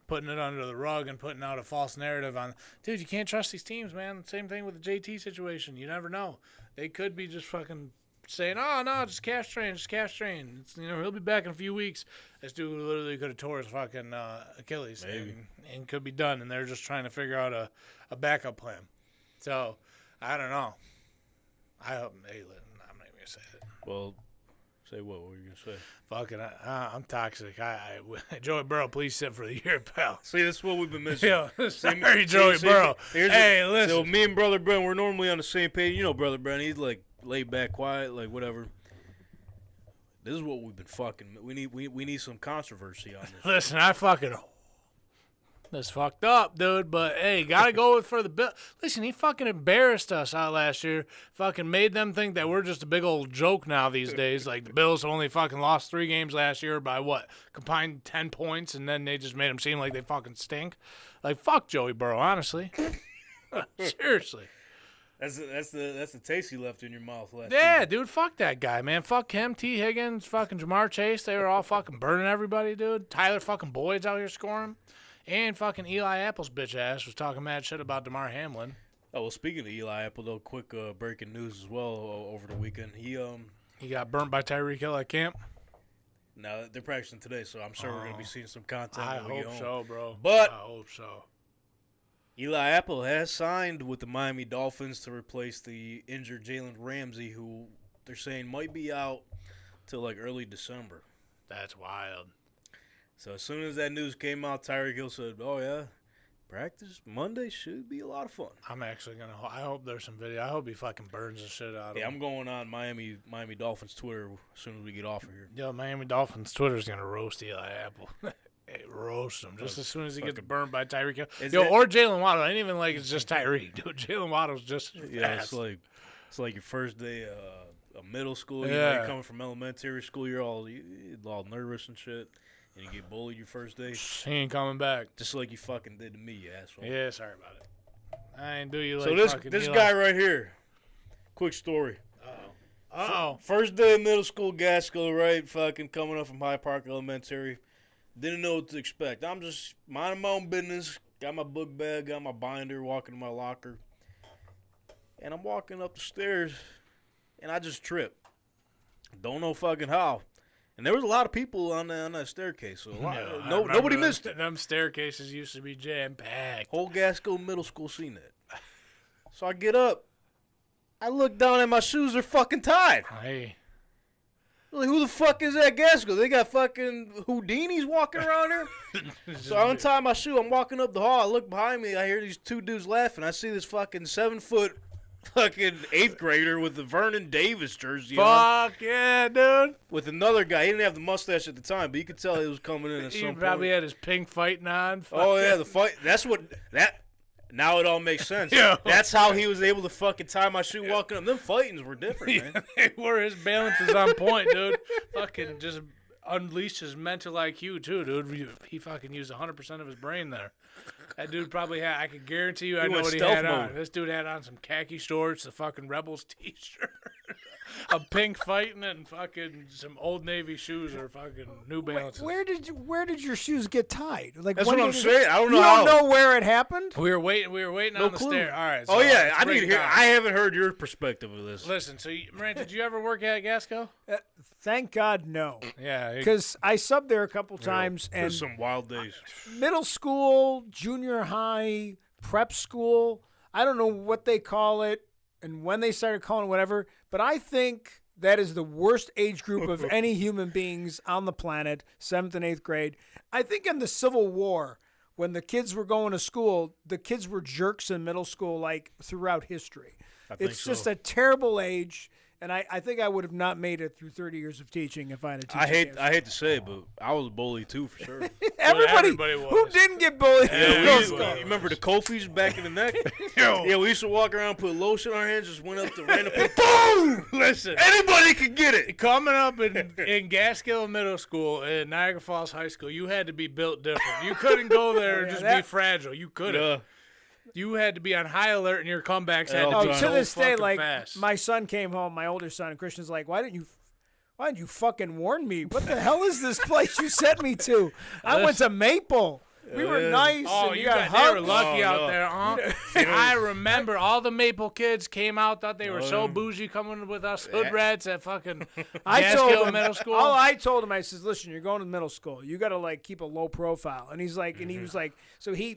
putting it under the rug and putting out a false narrative on. Dude, you can't trust these teams, man. Same thing with the JT situation. You never know. They could be just fucking saying, oh, no, just cash train. It's, he'll be back in a few weeks. This dude literally could have tore his fucking Achilles and could be done, and they're just trying to figure out a backup plan. So, I don't know. I hope I'm not even going to say it. well, say what? What were you going to say? Fucking, I'm toxic. Joey Burrow, please sit for the year, pal. See, that's what we've been missing. Yo, sorry, Joey Burrow. Hey, listen. So me and Brother Brent, we're normally on the same page. You know Brother Brent, he's like laid back, quiet, like whatever. This is what we've been fucking. We need some controversy on this. Listen, that's fucked up, dude. But hey, gotta go for the bill. Listen, he fucking embarrassed us out last year. Fucking made them think that we're just a big old joke now these days. Like the Bills only fucking lost 3 games last year by what? Combined 10 points, and then they just made them seem like they fucking stink. Like fuck Joey Burrow, honestly. Seriously. That's the taste you left in your mouth last Yeah, season. dude, fuck that guy, man. Fuck him, T. Higgins, fucking Jamar Chase. They were all fucking burning everybody, dude. Tyler fucking Boyd's out here scoring. And fucking Eli Apple's bitch ass was talking mad shit about DeMar Hamlin. Oh, well, speaking of Eli Apple, though, quick breaking news as well over the weekend. He got burnt by Tyreek Hill at camp. Now, they're practicing today, so I'm sure we're going to be seeing some content I when we get hope home. so, bro. But- I hope so. Eli Apple has signed with the Miami Dolphins to replace the injured Jalen Ramsey, who they're saying might be out till like early December. That's wild. So as soon as that news came out, Tyreek Hill said, "Oh yeah, practice Monday should be a lot of fun." I'm actually going to – I hope there's some video. I hope he fucking burns the shit out of Yeah, him. I'm going on Miami Dolphins Twitter as soon as we get off of here. Yo, Miami Dolphins Twitter's going to roast Eli Apple. Hey, roast him just as soon as he gets burned by Tyreek Hill. Is Yo, it- or Jalen Waddle. I ain't even like it's just Tyreek, dude. Jalen Waddle's just Yeah, fast. it's like your first day of middle school. You know, Yeah. you're coming from elementary school. You're all nervous and shit, and you get bullied your first day, He ain't coming back. just like you fucking did to me, you asshole. Yeah, sorry about it. I ain't do you like So this fucking this Eli. guy right here, quick story. Uh-oh. First day of middle school, Gaskell, right? Fucking coming up from High Park Elementary. Didn't know what to expect. I'm just minding my own business. Got my book bag, got my binder, walking to my locker. And I'm walking up the stairs, and I just trip. Don't know fucking how. And there was a lot of people on that staircase, so I remember nobody them- missed it. Them staircases used to be jam-packed. Whole Gaskell Middle School seen that. So I get up. I look down at my shoes, they're fucking tied. Hey. Like, who the fuck is that Gaskell? They got fucking Houdinis walking around here? So I untie my shoe. I'm walking up the hall. I look behind me. I hear these two dudes laughing. I see this fucking 7-foot fucking 8th grader with the Vernon Davis jersey on. Fuck yeah, dude. With another guy. He didn't have the mustache at the time, but you could tell he was coming in at He some probably point. had his pink fighting on. Oh, yeah, the fight. That's what... Now it all makes sense. Yeah. That's how he was able to fucking tie my shoe walking up. Them fightings were different, man. Where his balance is on point, dude. Fucking just unleashed his mental IQ, too, dude. He fucking used 100% of his brain there. That dude probably had, I could guarantee you, I know went what he stealth had on. mode. This dude had on some khaki shorts, a fucking Rebels t-shirt, a pink fighting, and fucking some Old Navy shoes or fucking New Balances. Where did your shoes get tied? Like That's when what I'm did it- saying. I don't know You how. don't know where it happened? We were waiting No on the clue. stair. All right. Oh, so yeah. let's I need break to it hear. down. I haven't heard your perspective of this. Listen, so, Miranda, did you ever work at Gasco? Thank God, no. Yeah. Because I subbed there a couple times, and There's some wild days. middle school, junior high, prep school, I don't know what they call it and when they started calling it whatever, but I think that is the worst age group of any human beings on the planet, 7th and 8th grade. I think in the Civil War, when the kids were going to school, the kids were jerks in middle school like throughout history. think It's just so. a terrible age. And I think I would have not made it through 30 years of teaching if I had a teaching I hate to say it, but I was a bully too, for sure. Everybody who was. didn't get bullied. Yeah, No, you Scott. remember the Kofi's back in the neck? Yeah, we used to walk around, put lotion on our hands, just went up to random people. Boom! Listen. Anybody could get it. Coming up in Gaskill Middle School and Niagara Falls High School, you had to be built different. You couldn't go there and just be fragile. You couldn't. Yeah. You had to be on high alert, and your comebacks had Oh, to Oh, be to so this day, fucking like fast. my son came home, my older son, and Christian's like, "Why didn't you fucking warn me? What the hell is this place you sent me to? I went to Maple. We were nice. Oh, and you got got they were hugs. lucky Oh, out no. there, huh? I remember all the Maple kids came out, thought they were so bougie coming with us hood rats at fucking I told Gaskill him, Middle School. all I told him, I says, "Listen, you're going to middle school. You got to like keep a low profile." And he's like, and he was like, so he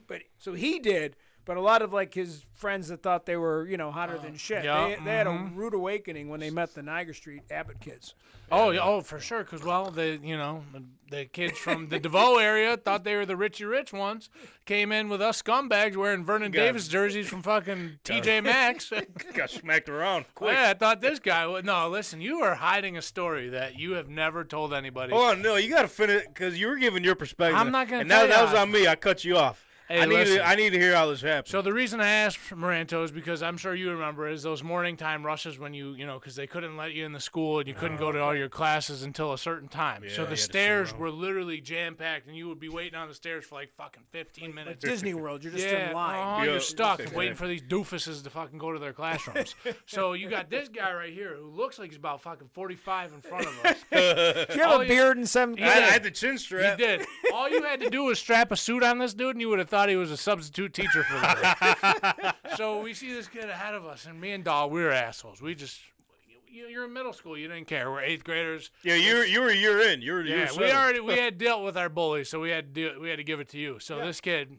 did. But a lot of like his friends that thought they were, hotter than shit, yeah, they had a rude awakening when they met the Niagara Street Abbott kids. Oh, yeah, oh, for sure. Because the kids from the DeVoe area thought they were the Richie Rich ones. Came in with us scumbags wearing Vernon Davis jerseys from fucking TJ Maxx. Got smacked around quick. Yeah, I thought this guy would. No, listen, you are hiding a story that you have never told anybody. Oh, no, you got to finish because you were giving your perspective. I'm not gonna And tell that you. was on me. I cut you off. Hey, I listen. need to hear how this happened. So the reason I asked Maranto is because I'm sure you remember is those morning time rushes when you know, because they couldn't let you in the school and you couldn't go to all your classes until a certain time. Yeah, so you the had to sit stairs around. were literally jam-packed and you would be waiting on the stairs for like fucking 15 Like minutes. Disney World, you're just Yeah, in line. uh-huh, Yeah, you're stuck exactly. waiting for these doofuses to fucking go to their classrooms. So you got this guy right here who looks like he's about fucking 45 in front of us. Did you have Oh, a yeah. beard in seventh He I grade? did. had the chin He strap. did. All you had to do was strap a suit on this dude, and you would have thought he was a substitute teacher for the day. So we see this kid ahead of us, and me and Dahl, we were assholes. We just, you're in middle school, you didn't care. We're 8th graders. Yeah, you were a year in. You were Yeah, we had dealt with our bullies, so we had to give it to you. So this kid,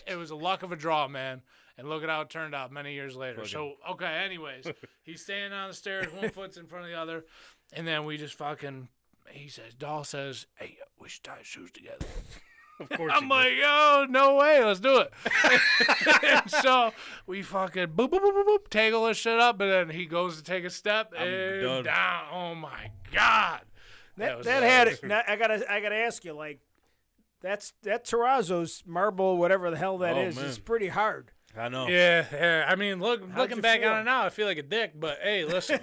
it was a luck of a draw, man. And look at how it turned out many years later. So, okay, anyways, he's standing on the stairs, one foot's in front of the other, and then we just fucking, Dahl says, hey, we should tie shoes together. Of course. I'm like, oh, no way, let's do it. And so we fucking boop, boop, boop, boop, boop, tangle this shit up, and then he goes to take a step and done. down. Oh, my God. That was had hilarious. it. Now, I gotta ask you, like, that Terrazzo's marble, whatever the hell that Oh, is man. pretty hard. I know. Yeah. I mean, looking you back feel? on it now, I feel like a dick, but hey, listen.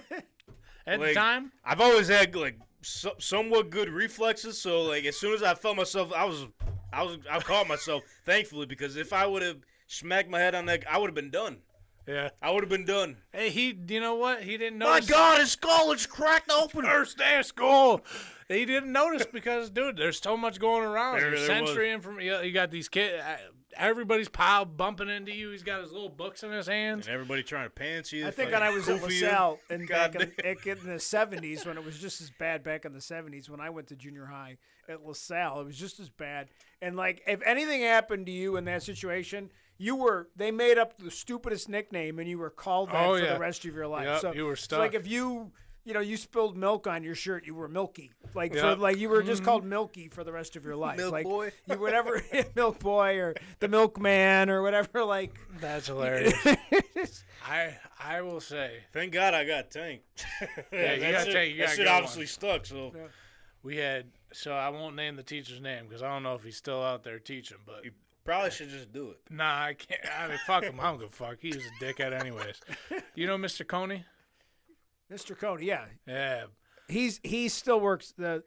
At the Like, time, I've always had like somewhat good reflexes, so like as soon as I felt myself, I caught myself, thankfully, because if I would have smacked my head on that, I would have been done. yeah. I would have been done. Hey, you know what? He didn't My notice. God, his skull is cracked open. First day of school. He didn't notice because, dude, there's so much going around. There There's was. sensory information. You got these kids. Everybody's bumping into you. He's got his little books in his hands. And everybody trying to pants you. I think fucking when I was at goofy you. LaSalle and back God in the 70s, when it was just as bad back in the 70s, when I went to junior high at LaSalle, it was just as bad. And, like, if anything happened to you in that situation, they made up the stupidest nickname, and you were called that for yeah. the rest of your life. Yep, so you were so, stuck. like, if you spilled milk on your shirt, you were Milky. Like, Yep. you were just called Milky for the rest of your life. Milk like, boy. You whatever, Milk Boy or the Milkman or whatever, like. That's hilarious. I will say, Thank God I got tanked. Yeah, you gotta take- you that gotta shit get obviously one. stuck. So we had, so I won't name the teacher's name because I don't know if he's still out there teaching, but you probably should just do it. nah, I can't. I mean, fuck him. I don't give a fuck. He was a dickhead anyways. You know Mr. Coney? Mr. Cody, yeah. Yeah. He still works the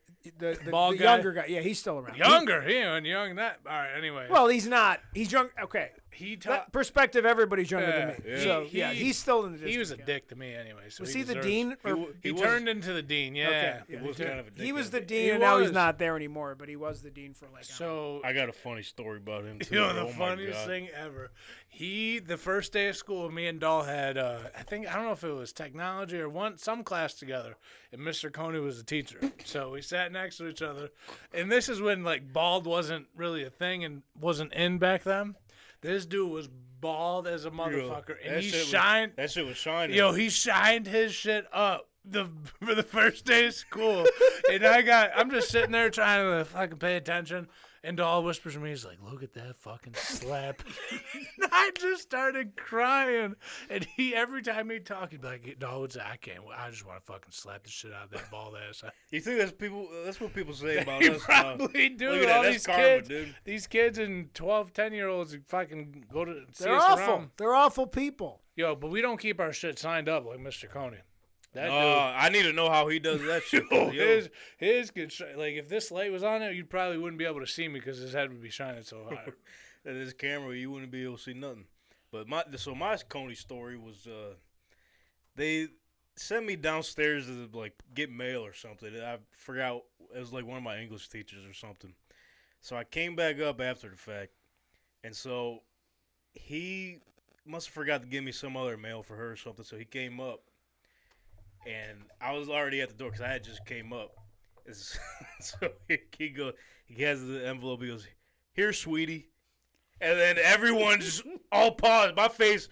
Bald guy? younger guy. Yeah, he's still around. Younger. He ain't young than that. All right, anyway. Well, he's not. He's young. Okay. he taught. Perspective, everybody's younger than me. Yeah. So, He- he's still in the district. He was a yeah. dick to me anyway. So Was he the deserves- dean? Or, He was- turned into the dean, yeah. okay. He Yeah, was he, kind of a he was dickhead. the dean, He and now he's was. not there anymore, but he was the dean for like So I got a funny story about him too. you know Oh the my funniest God. thing ever. The first day of school, me and Dahl had I don't know if it was technology or some class together, and Mr. Coney was the teacher. So we sat next to each other, and this is when like bald wasn't really a thing and wasn't in back then. This dude was bald as a motherfucker, and That he shit was- shined. That shit was shining. Yo, he shined his shit up for the first day of school. And I'm just sitting there trying to fucking pay attention. And Dahl whispers to me, he's like, look at that fucking slap. And I just started crying. And every time he'd talk, he'd be like, Dahl would say, I just want to fucking slap the shit out of that bald ass. You think that's what people say about He us? probably do. Look at that. All That's these karma, kids, dude. these kids and 12, 10-year-olds fucking go to see They're us awful. around. They're awful people. Yo, but we don't keep our shit signed up like Mr. Coney. That dude. I need to know how he does that shit. Oh, Yo. his could like if this light was on there, you probably wouldn't be able to see me because his head would be shining so hard. At his camera, you wouldn't be able to see nothing. But my Coney story was they sent me downstairs to like get mail or something. I forgot, it was like one of my English teachers or something. So I came back up after the fact, and so he must have forgot to give me some other mail for her or something. So he came up, and I was already at the door because I had just came up. So he has the envelope. He goes, "Here, sweetie." And then everyone just all paused. My face,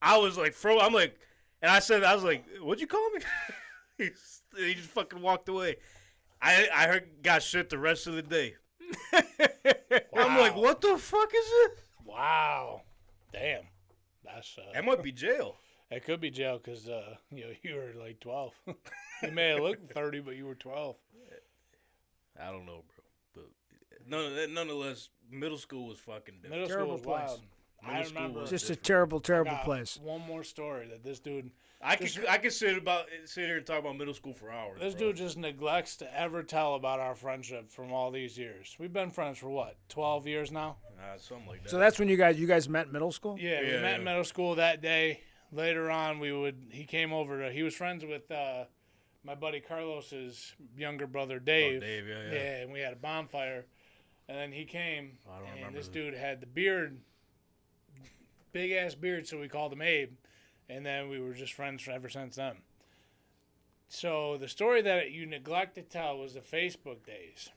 I was like, I'm like, and I was like, "What'd you call me?" he just fucking walked away. I got shit the rest of the day. I'm like, what the fuck is this? Wow, damn, that's That might be jail. that could be jail because you were like 12. You may have looked 30, but you were 12. I don't know, bro. But nonetheless, middle school was fucking different. Middle school Terrible was place. wild. I Middle school remember was Just a different. terrible, terrible got place. one more story that this dude. I could sit here and talk about middle school for hours. This bro. dude just neglects to ever tell about our friendship from all these years. We've been friends for what, 12 years now? Something like that. So that's when you guys met in middle school? Yeah, we Yeah, met yeah. in middle school that day. Later on, he came over. He was friends with my buddy Carlos's younger brother Dave. Oh, Dave, yeah. Yeah, and we had a bonfire. And then he came, I don't and remember this this. dude had the beard, big ass beard, so we called him Abe. And then we were just friends ever since then. So the story that you neglect to tell was the Facebook days.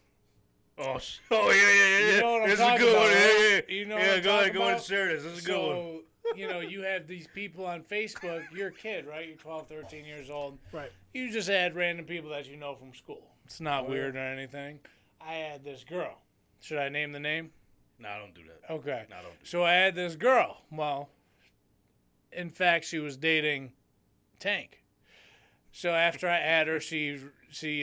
Oh, yeah. You know what I'm This is a talking good about, one. right? Yeah. You know what Yeah, I'm go ahead, talking go ahead and about? share this. This is a good one. So, you have these people on Facebook. You're a kid, right? You're 12, 13 years old. Right. You just add random people that you know from school. It's not Oh, weird or anything. I had this girl. Should I name the name? No, don't do that. Okay. No, don't do So I had this girl. Well, in fact, she was dating Tank. So after I add her, she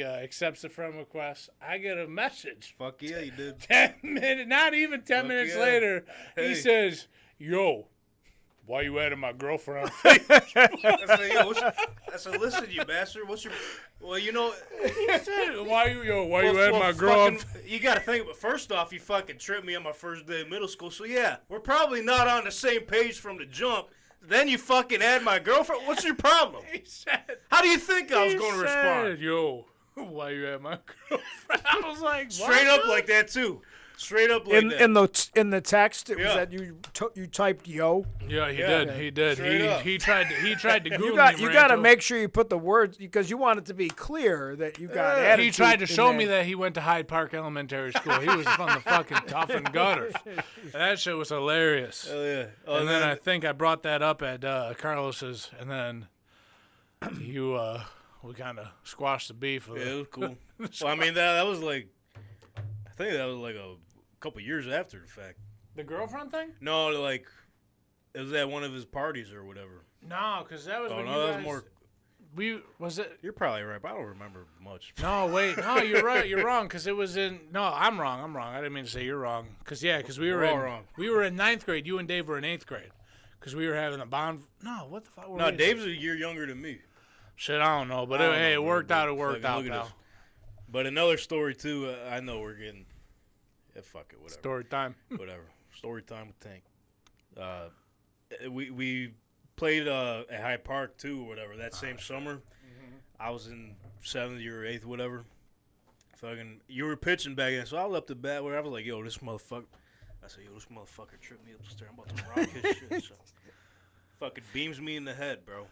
accepts the friend request. I get a message. that. Fuck yeah, you did. 10 minutes, not even 10 Fuck minutes yeah. later, Hey. he says, "Yo, why you adding my girlfriend?" I said, listen, you bastard. What's your... Well, you know... why you adding my girl? You got to think, but first off, you fucking tripped me on my first day of middle school. So, yeah, we're probably not on the same page from the jump. Then you fucking add my girlfriend. What's your problem? He said, How do you think I was he going to said, respond? "Yo, why you adding my girlfriend?" I was like, Straight what? up like that, too. Straight up like that. In the text, it was Yeah. that you typed yo. Yeah, he Yeah. did. He did. Straight up. He tried to Google You got to make sure you put the words because you want it to be clear that you got attitude. He tried to in show there. me that he went to Hyde Park Elementary School. He was from the fucking tough and gutters. That shit was hilarious. Hell yeah. Oh, And then I think I brought that up at Carlos's, and then we kind of squashed the beef. Yeah, it was cool. Well, I mean, that was like... I think that was like a couple years after the fact. The girlfriend thing? No, like... It was at one of his parties or whatever. No, because that was Oh, when no, you that guys, was more... Was it? You're probably right, but I don't remember much. No, wait. No, you're right. You're wrong. Because it was in. No, I'm wrong. I didn't mean to say you're wrong. Because we were We're all in. wrong. We were in 9th grade. You and Dave were in 8th grade. Because we were having a bond. No, what the fuck? Were No, we? Dave's a year younger than me. Shit, I don't know. But I don't hey, know, it worked bro, out. but It worked fucking out, look at pal. this. But another story, too, I know we're getting... Yeah, fuck it, whatever. Story time. Whatever. Story time with Tank. We played at Hyde Park, too, or whatever, that same summer. I was in 7th or 8th, whatever. Fucking, you were pitching back then, so I was up to bat where I was like, yo, this motherfucker. I said, yo, this motherfucker tripped me up the stairs. I'm about to rock his shit. So, fucking beams me in the head, bro.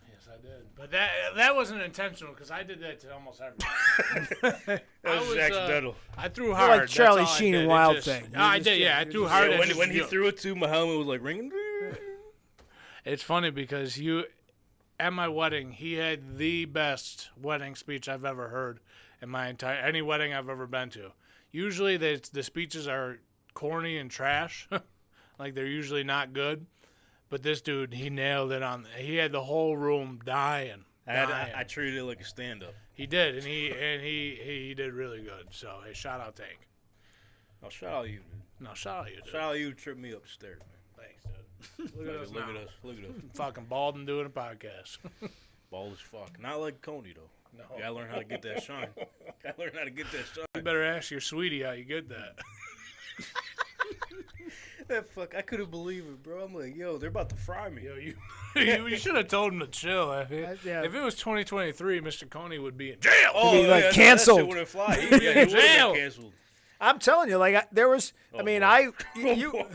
Yes, I did. But that wasn't intentional because I did that to almost everyone. That was accidental. I threw You're hard. like Charlie That's all I Sheen did. and It Wild just- Thing. No, I You did. just- Yeah, I you threw just- hard. Yeah, It when he just- threw it to my helmet, it was like ringing. It's funny because at my wedding, he had the best wedding speech I've ever heard in my any wedding I've ever been to. Usually the speeches are corny and trash. Like they're usually not good. But this dude, he nailed it he had the whole room dying. I treated it like a stand-up. He did, and he did really good. So hey, shout out Tank. Oh, shout out you, dude. No, shout out you, dude. Shout out you, tripped me up the stairs, man. Thanks, dude. Look at us Look now. at us. Look at us. Fucking bald and doing a podcast. Bald as fuck. Not like Coney, though. No. You gotta learn how to get that shine. Gotta learn how to get that You shine. better ask your sweetie how you get that. That fuck, I couldn't believe it, bro. I'm like, yo, they're about to fry me. Yo, you should have told him to chill. If it was 2023, Mr. Coney would be in jail. be, like, canceled. That shit wouldn't fly. He would've been Jail. canceled. I'm telling you, like there was. I Oh, mean, boy. you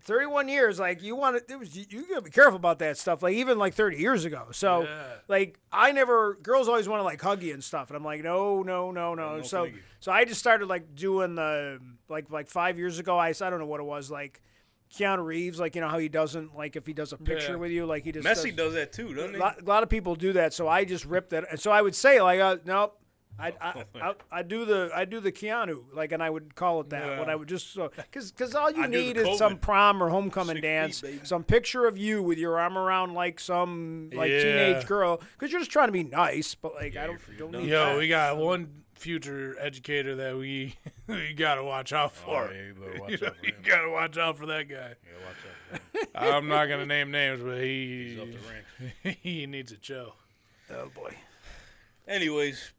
31 years. Like you want to. You gotta be careful about that stuff. Like even like 30 years ago. So Yeah. like I never. Girls always want to like hug you and stuff, and I'm like no. no, So thank you. so I just started like doing the like 5 years ago. I don't know what it was like. Keanu Reeves, like you know how he doesn't like if he does a picture Yeah. with you, like he just Messi does that too, doesn't he? A lot of people do that, so I just ripped it. And so I would say like, nope, I do the Keanu, like, and I would call it that. Yeah. What I would just because all you I do the need is some COVID. prom or homecoming 6 feet, dance, baby. some picture of you with your arm around like some like Yeah. teenage girl, because you're just trying to be nice, but like Yeah, I you're don't freaking need Yo, that. we got one future educator that we got to watch out for. Oh, yeah, you better watch out for You him. got to watch out for that guy. Yeah, watch out for him. I'm not going to name names, but He's up the ranks. he needs a chill. Oh boy. Anyways,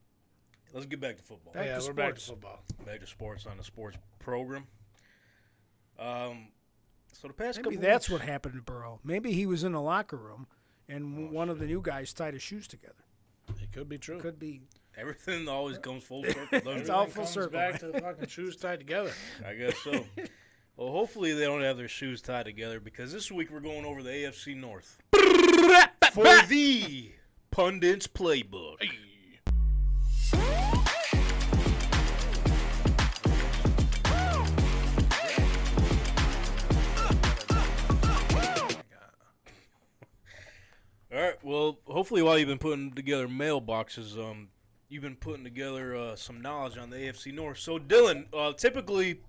let's get back to football. Back yeah, to we're back to sports. football. Back to sports on the sports program. So the past Maybe couple that's weeks, what happened to Burrow. Maybe he was in the locker room and one of the new guys tied his shoes together. It could be true. Could be. everything always comes full circle. doesn't It's it? all Everything full comes circle. back to the fucking shoes tied together. I guess so. Well, hopefully they don't have their shoes tied together because this week we're going over the AFC North for the Pundits Playbook. All right. Well, hopefully while you've been putting together mailboxes, you've been putting together some knowledge on the AFC North. So, Dylan, typically,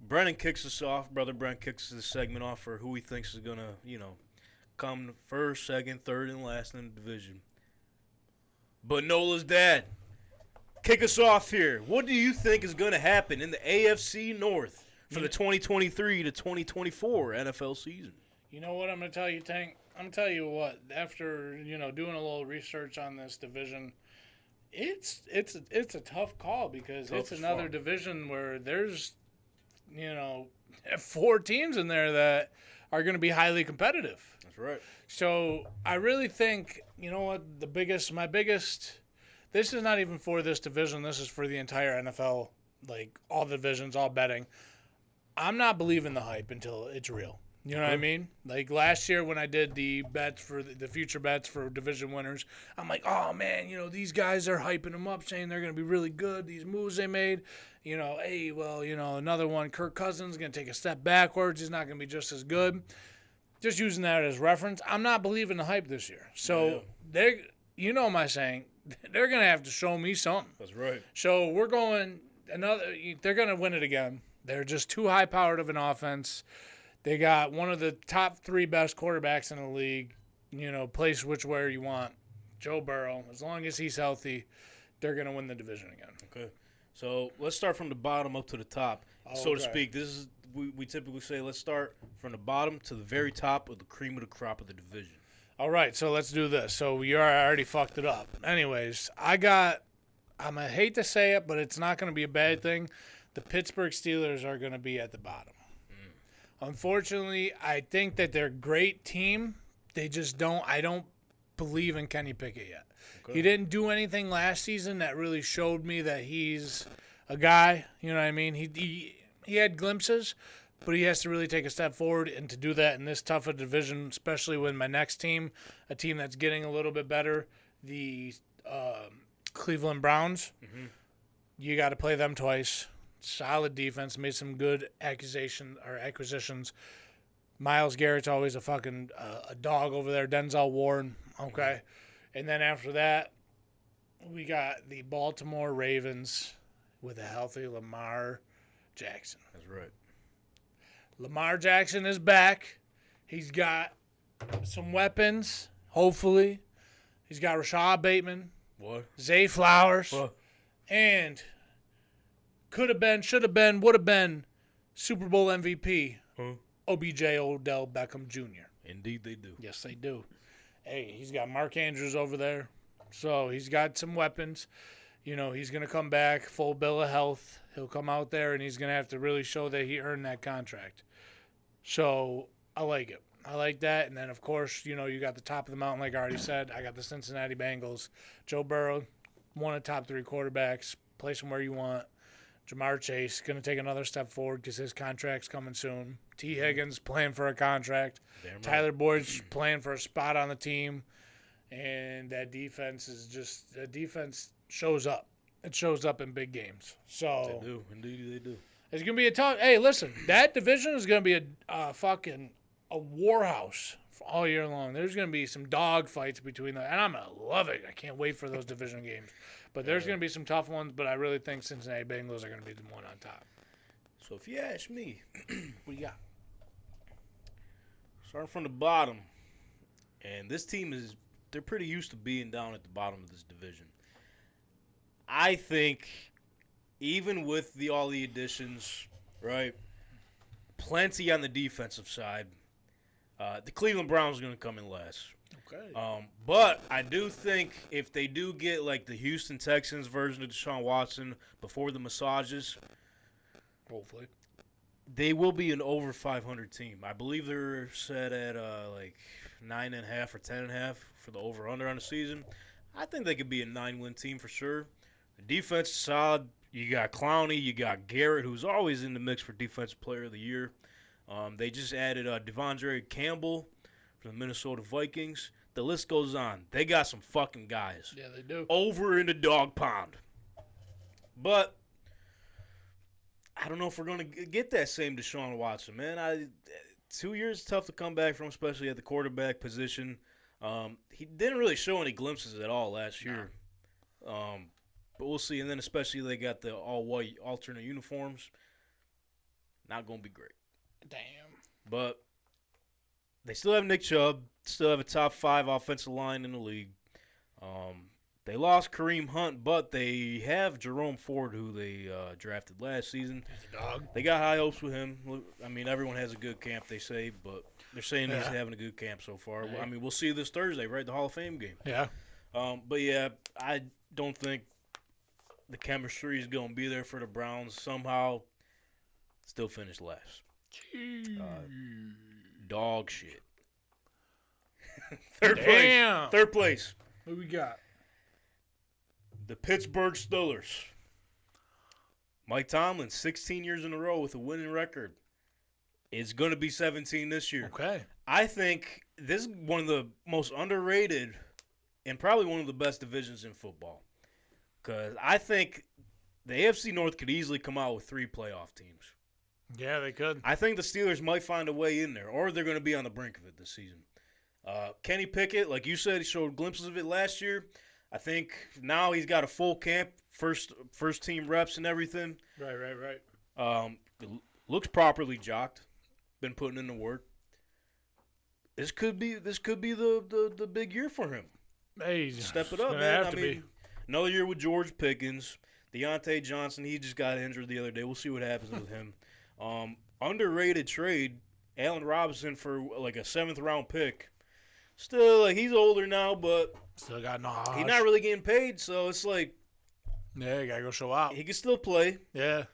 Brennan kicks us off. Brother Brent kicks this segment off for who he thinks is going to, come first, second, third, and last in the division. But Nola's dad, kick us off here. What do you think is going to happen in the AFC North for the 2023 to 2024 NFL season? You know what I'm going to tell you, Tank? I'm going to tell you what, after, doing a little research on this division, it's a tough call because Tough it's as another fuck. division where there's, 4 teams in there that are going to be highly competitive. That's right. So I really think, this is not even for this division. This is for the entire NFL, like all the divisions, all betting. I'm not believing the hype until it's real. You know what I mean? Like last year when I did the bets for the future bets for division winners, I'm like, oh man, these guys are hyping them up, saying they're going to be really good. These moves they made, hey, well, another one, Kirk Cousins going to take a step backwards. He's not going to be just as good. Just using that as reference, I'm not believing the hype this year. So they're saying they're going to have to show me something. That's right. So we're going they're going to win it again. They're just too high powered of an offense. They got one of the top 3 best quarterbacks in the league. Place which way you want. Joe Burrow. As long as he's healthy, they're going to win the division again. Okay. So let's start from the bottom up to the top, so to Okay. speak. This is we typically say let's start from the bottom to the very top of the cream of the crop of the division. All right, so let's do this. So I already fucked it up. Anyways, I'm going to hate to say it, but it's not going to be a bad thing. The Pittsburgh Steelers are going to be at the bottom. Unfortunately, I think that they're a great team. I don't believe in Kenny Pickett yet. Okay. He didn't do anything last season that really showed me that he's a guy. You know what I mean? He had glimpses, but he has to really take a step forward. And to do that in this tough a division, especially with my next team, a team that's getting a little bit better, the Cleveland Browns, you got to play them twice. Solid defense, made some good acquisitions. Myles Garrett's always a fucking a dog over there. Denzel Ward, okay. And then after that, we got the Baltimore Ravens with a healthy Lamar Jackson. That's right. Lamar Jackson is back. He's got some weapons, hopefully. He's got Rashad Bateman, What? Zay Flowers, What? and could have been, should have been, would have been Super Bowl MVP, Huh? OBJ Odell Beckham Jr. Indeed, they do. Yes, they do. Hey, he's got Mark Andrews over there. So he's got some weapons. He's going to come back, full bill of health. He'll come out there, and he's going to have to really show that he earned that contract. So I like it. I like that. And then, of course, you got the top of the mountain, like I already said. I got the Cincinnati Bengals. Joe Burrow, one of the top 3 quarterbacks. Place him where you want. Jamar Chase going to take another step forward because his contract's coming soon. T. Higgins playing for a contract. Damn right. Tyler Boyd's playing for a spot on the team. And that defense defense shows up. It shows up in big games. So They do. Indeed, they do. it's going to be a tough – hey, listen, that division is going to be a fucking a warhouse all year long. There's going to be some dog fights between them. And I'm going to love it. I can't wait for those division games. But there's going to be some tough ones, but I really think Cincinnati Bengals are going to be the one on top. So if you ask me, What do you got? starting from the bottom, and this team they're pretty used to being down at the bottom of this division. I think even with all the additions, right, plenty on the defensive side, the Cleveland Browns are going to come in last. Okay. But I do think if they do get like the Houston Texans version of Deshaun Watson before the massages, Hopefully. they will be an over 500 team. I believe they're set at like 9.5 or 10.5 for the over/under on the season. I think they could be a 9-win team for sure. The defense is solid. You got Clowney, you got Garrett, who's always in the mix for Defensive Player of the Year. They just added Devondre Campbell for the Minnesota Vikings. The list goes on. They got some fucking guys. Yeah, they do. Over in the dog pound. But I don't know if we're going to get that same Deshaun Watson, man. 2 years is tough to come back from, especially at the quarterback position. He didn't really show any glimpses at all last year. But we'll see. And then especially they got the all-white alternate uniforms. Not going to be great. Damn. But they still have Nick Chubb. Still have a top 5 offensive line in the league. They lost Kareem Hunt, but they have Jerome Ford, who they drafted last season. He's a dog. They got high hopes with him. I mean, everyone has a good camp, they say, but they're saying he's having a good camp so far. Right. I mean, we'll see this Thursday, right? The Hall of Fame game. Yeah. But, yeah, I don't think the chemistry is going to be there for the Browns. Somehow, still finish last. Dog shit. Damn. Third place. What we got? The Pittsburgh Steelers. Mike Tomlin, 16 years in a row with a winning record. It's going to be 17 this year. Okay. I think this is one of the most underrated and probably one of the best divisions in football. Because I think the AFC North could easily come out with 3 playoff teams. Yeah, they could. I think the Steelers might find a way in there, or they're going to be on the brink of it this season. Kenny Pickett, like you said, he showed glimpses of it last year. I think now he's got a full camp, first team reps and everything. Right. Looks properly jocked. Been putting in the work. This could be the big year for him. Hey, Step it up, gonna man. have to be. Another year with George Pickens. Deontay Johnson, he just got injured the other day. We'll see what happens with him. Underrated trade, Allen Robinson for like a 7th round pick. Still, like, he's older now, but Still got Naj. he's not really getting paid, so it's like Yeah, you gotta go show out. he can still play. Yeah.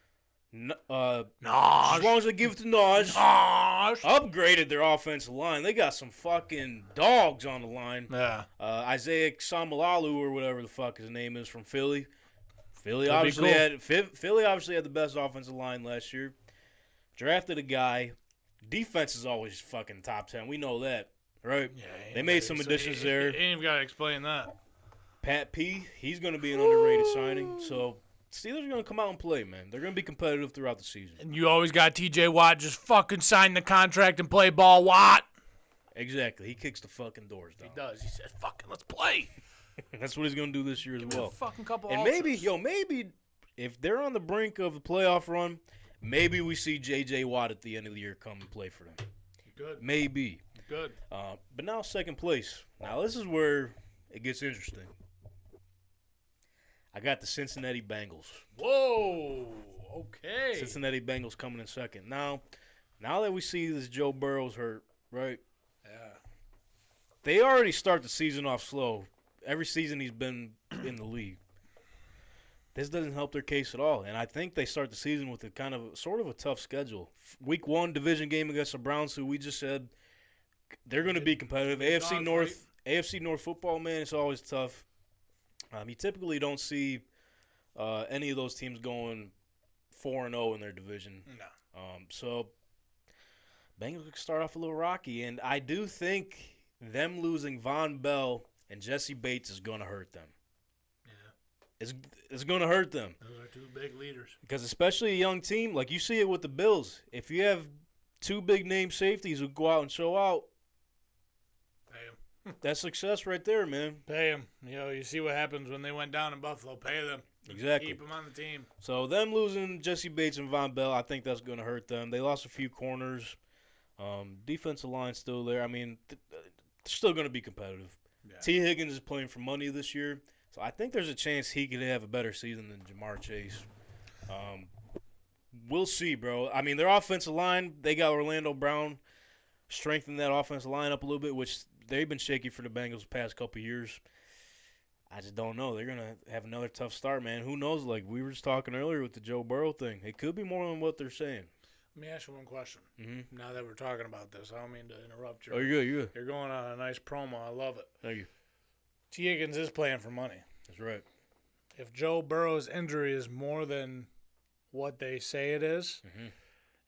As Naj. long as they give it to Naj. Naj. Upgraded their offensive line. They got some fucking dogs on the line. Yeah. Isaiah Samalalu or whatever the fuck his name is from Philly. Philly That'd be obviously had the best offensive line last year. Drafted a guy. Defense is always fucking top 10. We know that, right? Yeah, They made some additions there. Ain't even gotta explain that. Pat P, he's going to be an underrated signing. So Steelers are going to come out and play, man. They're going to be competitive throughout the season. And you always got T.J. Watt just fucking sign the contract and play ball, Watt. Exactly. He kicks the fucking doors down. He does. He says, fucking let's play. That's what he's going to do this year as Give me a well. fucking couple And ultras. maybe if they're on the brink of a playoff run, maybe we see J.J. Watt at the end of the year come and play for them. Good. Maybe. Good. But now second place. Now this is where it gets interesting. I got the Cincinnati Bengals. Whoa. Okay. Cincinnati Bengals coming in second. Now that we see this Joe Burrow's hurt, right? Yeah. They already start the season off slow. Every season he's been in the league. This doesn't help their case at all. And I think they start the season with a kind of sort of a tough schedule. Week 1 division game against the Browns, who we just said they're going to be competitive. AFC North football, man, it's always tough. You typically don't see any of those teams going 4-0 in their division. No. So Bengals could start off a little rocky, and I do think them losing Von Bell and Jesse Bates is going to hurt them. Yeah. It's going to hurt them. Those are 2 big leaders. Because especially a young team, like you see it with the Bills, if you have 2 big-name safeties who go out and show out, Pay them. that's success right there, man. Pay them. You know, you see what happens when they went down in Buffalo. Pay them. Exactly. Keep them on the team. So them losing Jesse Bates and Von Bell, I think that's going to hurt them. They lost a few corners. Defensive line still there. I mean, they're still going to be competitive. Yeah. T. Higgins is playing for money this year. So I think there's a chance he could have a better season than Jamar Chase. We'll see, bro. I mean, their offensive line, they got Orlando Brown, strengthened that offensive line up a little bit, which they've been shaky for the Bengals the past couple of years. I just don't know. They're going to have another tough start, man. Who knows? Like we were just talking earlier with the Joe Burrow thing. It could be more than what they're saying. Let me ask you one question. Mm-hmm. Now that we're talking about this, I don't mean to interrupt you. Oh, you're good. You're good. You're going on a nice promo. I love it. Thank you. T. Higgins is playing for money. That's right. If Joe Burrow's injury is more than what they say it is,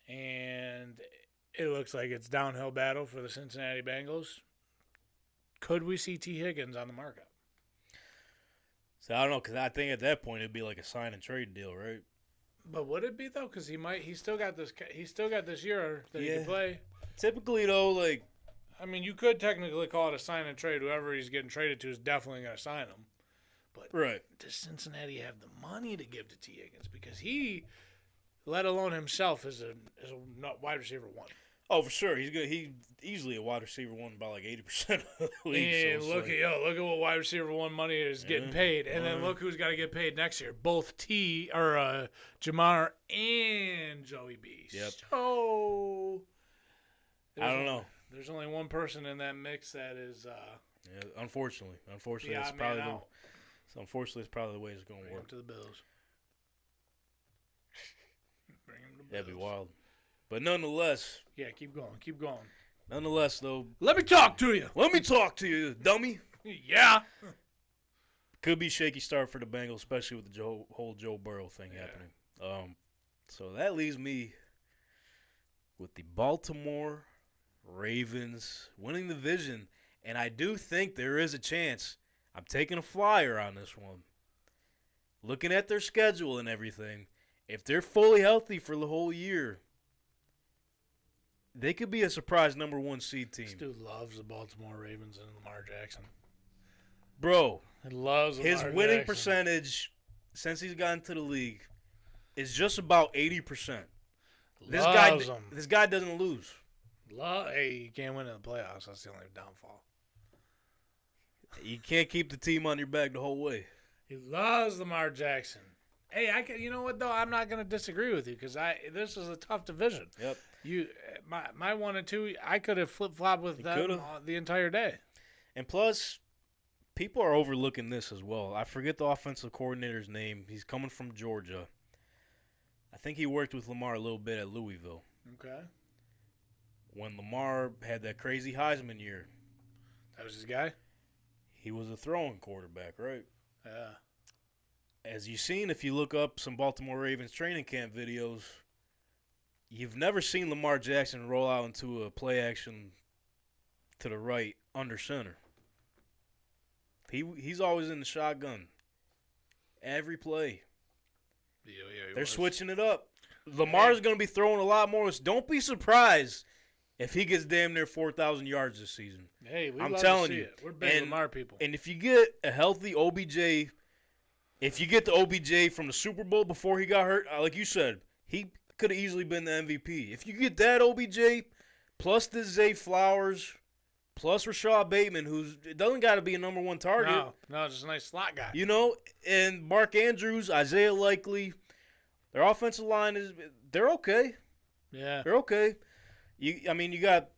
and it looks like it's downhill battle for the Cincinnati Bengals, could we see T. Higgins on the market? So I don't know, because I think at that point it'd be like a sign and trade deal, right? But would it be though? Because he's still got this year that he can play. Typically though, like I mean, you could technically call it a sign and trade. Whoever he's getting traded to is definitely going to sign him. But right. does Cincinnati have the money to give to T. Higgins? Because he, let alone himself, is a wide receiver one. Oh, for sure. He's good. He's easily a wide receiver one by like 80% of the league. And look at what wide receiver one money is getting paid, and then look who's got to get paid next year. Both Jamar and Joey B. Yep. So I don't know. There's only one person in that mix that is. Yeah, unfortunately, it's probably it's probably the way it's going to Bring work. him to the Bills. Bring him to the Bills. That'd be wild. But nonetheless. Yeah, keep going. Nonetheless, though. Let me talk to you. Let me talk to you, dummy. Yeah. Could be shaky start for the Bengals, especially with the whole Joe Burrow thing happening. So that leaves me with the Baltimore Ravens winning the division. And I do think there is a chance. I'm taking a flyer on this one. Looking at their schedule and everything, if they're fully healthy for the whole year, they could be a surprise number 1 seed team. This dude loves the Baltimore Ravens and Lamar Jackson. Bro, He loves his Lamar winning Jackson. percentage since he's gotten to the league is just about 80%. This guy doesn't lose. Hey, you can't win in the playoffs. That's the only downfall. You can't keep the team on your back the whole way. He loves Lamar Jackson. Hey, you know what though? I'm not going to disagree with you because this is a tough division. Yep. My 1 and 2, I could have flip flopped with them the entire day. And plus, people are overlooking this as well. I forget the offensive coordinator's name. He's coming from Georgia. I think he worked with Lamar a little bit at Louisville. Okay. When Lamar had that crazy Heisman year. That was his guy? He was a throwing quarterback, right? Yeah. As you've seen, if you look up some Baltimore Ravens training camp videos, you've never seen Lamar Jackson roll out into a play action to the right under center. He's always in the shotgun. Every play. Yeah, They're switching it up. Lamar's going to be throwing a lot more. Don't be surprised if he gets damn near 4,000 yards this season. Hey, I'm telling you. It. We're big Lamar people. And if you get a healthy OBJ, if you get the OBJ from the Super Bowl before he got hurt, like you said, he could have easily been the MVP. If you get that OBJ, plus the Zay Flowers, plus Rashad Bateman, it doesn't got to be a number 1 target. No, just a nice slot guy. You know, and Mark Andrews, Isaiah Likely, their offensive line they're okay. Yeah. They're okay. You got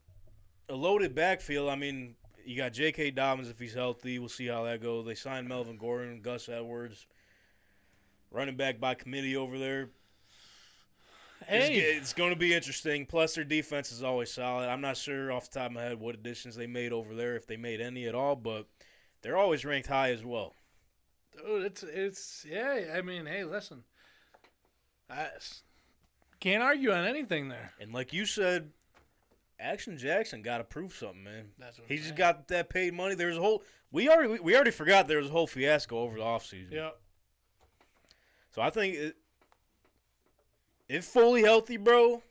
a loaded backfield. I mean, you got J.K. Dobbins if he's healthy. We'll see how that goes. They signed Melvin Gordon, Gus Edwards, running back by committee over there. Hey. It's going to be interesting. Plus, their defense is always solid. I'm not sure off the top of my head what additions they made over there, if they made any at all, but they're always ranked high as well. Dude, yeah. I mean, hey, listen. Can't argue on anything there. And like you said, Action Jackson got to prove something, man. That's what He just got that paid money. There's a whole we already forgot there was a whole fiasco over the offseason. Yeah. So I think if fully healthy, bro,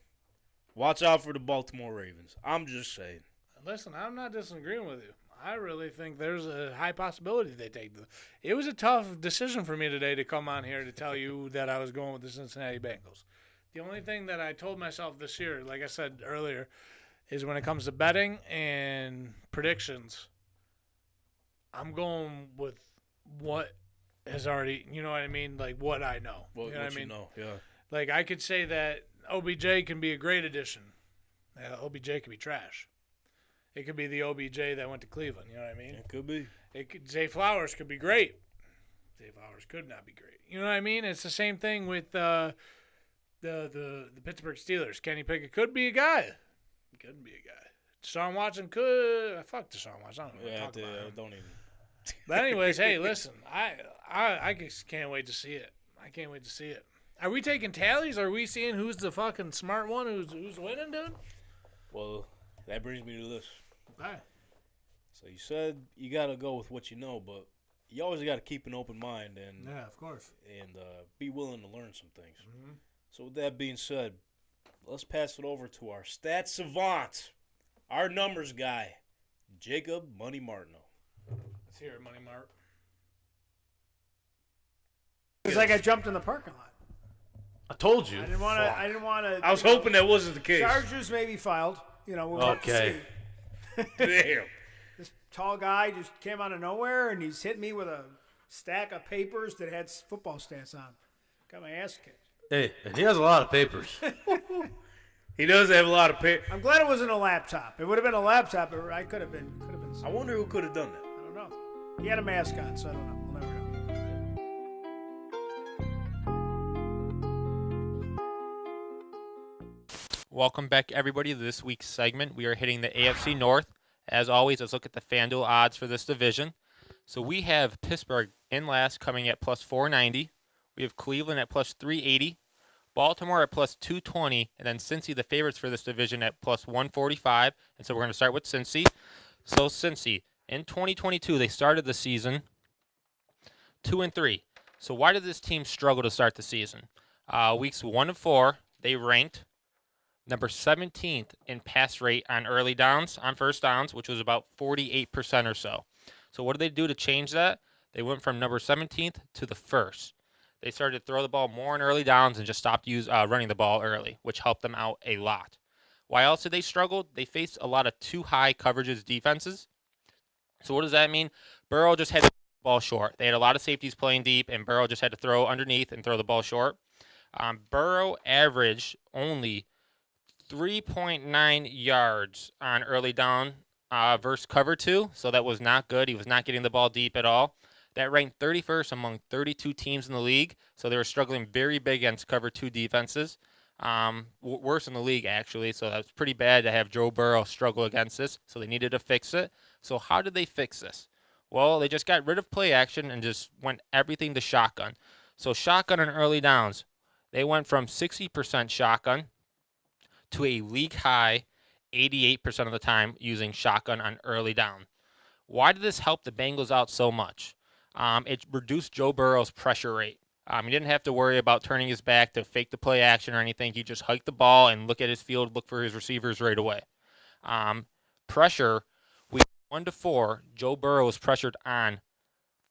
watch out for the Baltimore Ravens. I'm just saying. Listen, I'm not disagreeing with you. I really think there's a high possibility they take it was a tough decision for me today to come on here to tell you that I was going with the Cincinnati Bengals. The only thing that I told myself this year, like I said earlier, is when it comes to betting and predictions, I'm going with what has already, you know what I mean? Like what I know. What, you know what I mean? Yeah. Like I could say that OBJ can be a great addition. OBJ could be trash. It could be the OBJ that went to Cleveland. You know what I mean? It could be. Zay Flowers could be great. Zay Flowers could not be great. You know what I mean? It's the same thing with the Pittsburgh Steelers. Kenny Pickett could be a guy. He could be a guy. Deshaun Watson could. Fuck Deshaun Watson. I don't know what to talk about him. Don't even. But anyways, hey, listen. I just can't wait to see it. I can't wait to see it. Are we taking tallies? Are we seeing who's the fucking smart one? Who's winning, dude? Well, that brings me to this. Okay. So you said you got to go with what you know, but you always got to keep an open mind and Yeah, of course. and be willing to learn some things. Mm-hmm. So with that being said, let's pass it over to our stats savant, our numbers guy, Jacob Money Martineau. Let's hear it, Money Mart. It's like I jumped in the parking lot. I told you. I didn't want to. I was hoping that wasn't the case. Charges may be filed. We'll have to Okay. see. Damn. This tall guy just came out of nowhere and he's hit me with a stack of papers that had football stats on. Got my ass kicked. Hey, and he has a lot of papers. He does have a lot of pay. I'm glad it wasn't a laptop. It would have been a laptop. I could have been. I wonder who could have done that. I don't know. He had a mask on, so I don't know. We'll never know. Welcome back, everybody, to this week's segment. We are hitting the AFC North. As always, let's look at the FanDuel odds for this division. So we have Pittsburgh in last coming at plus 490. We have Cleveland at plus 380. Baltimore at plus 220. And then Cincy, the favorites for this division, at plus 145. And so we're going to start with Cincy. So Cincy, in 2022, they started the season 2-3. So why did this team struggle to start the season? Weeks 1 to 4, they ranked number 17th in pass rate on early downs, on first downs, which was about 48% or so. So what did they do to change that? They went from number 17th to the first. They started to throw the ball more in early downs and just stopped running the ball early, which helped them out a lot. Why else did they struggle? They faced a lot of too high coverages defenses. So what does that mean? Burrow just had to throw the ball short. They had a lot of safeties playing deep, and Burrow just had to throw underneath and throw the ball short. Burrow averaged only 3.9 yards on early down versus cover 2, so that was not good. He was not getting the ball deep at all. That ranked 31st among 32 teams in the league, so they were struggling very big against cover 2 defenses. Worse in the league, actually, so that's pretty bad to have Joe Burrow struggle against this, so they needed to fix it. So how did they fix this? Well, they just got rid of play action and just went everything to shotgun. So shotgun and early downs, they went from 60% shotgun to a league high 88% of the time using shotgun on early down. Why did this help the Bengals out so much? It reduced Joe Burrow's pressure rate. He didn't have to worry about turning his back to fake the play action or anything. He just hiked the ball and look at his field, look for his receivers right away. Pressure, week 1 to 4, Joe Burrow was pressured on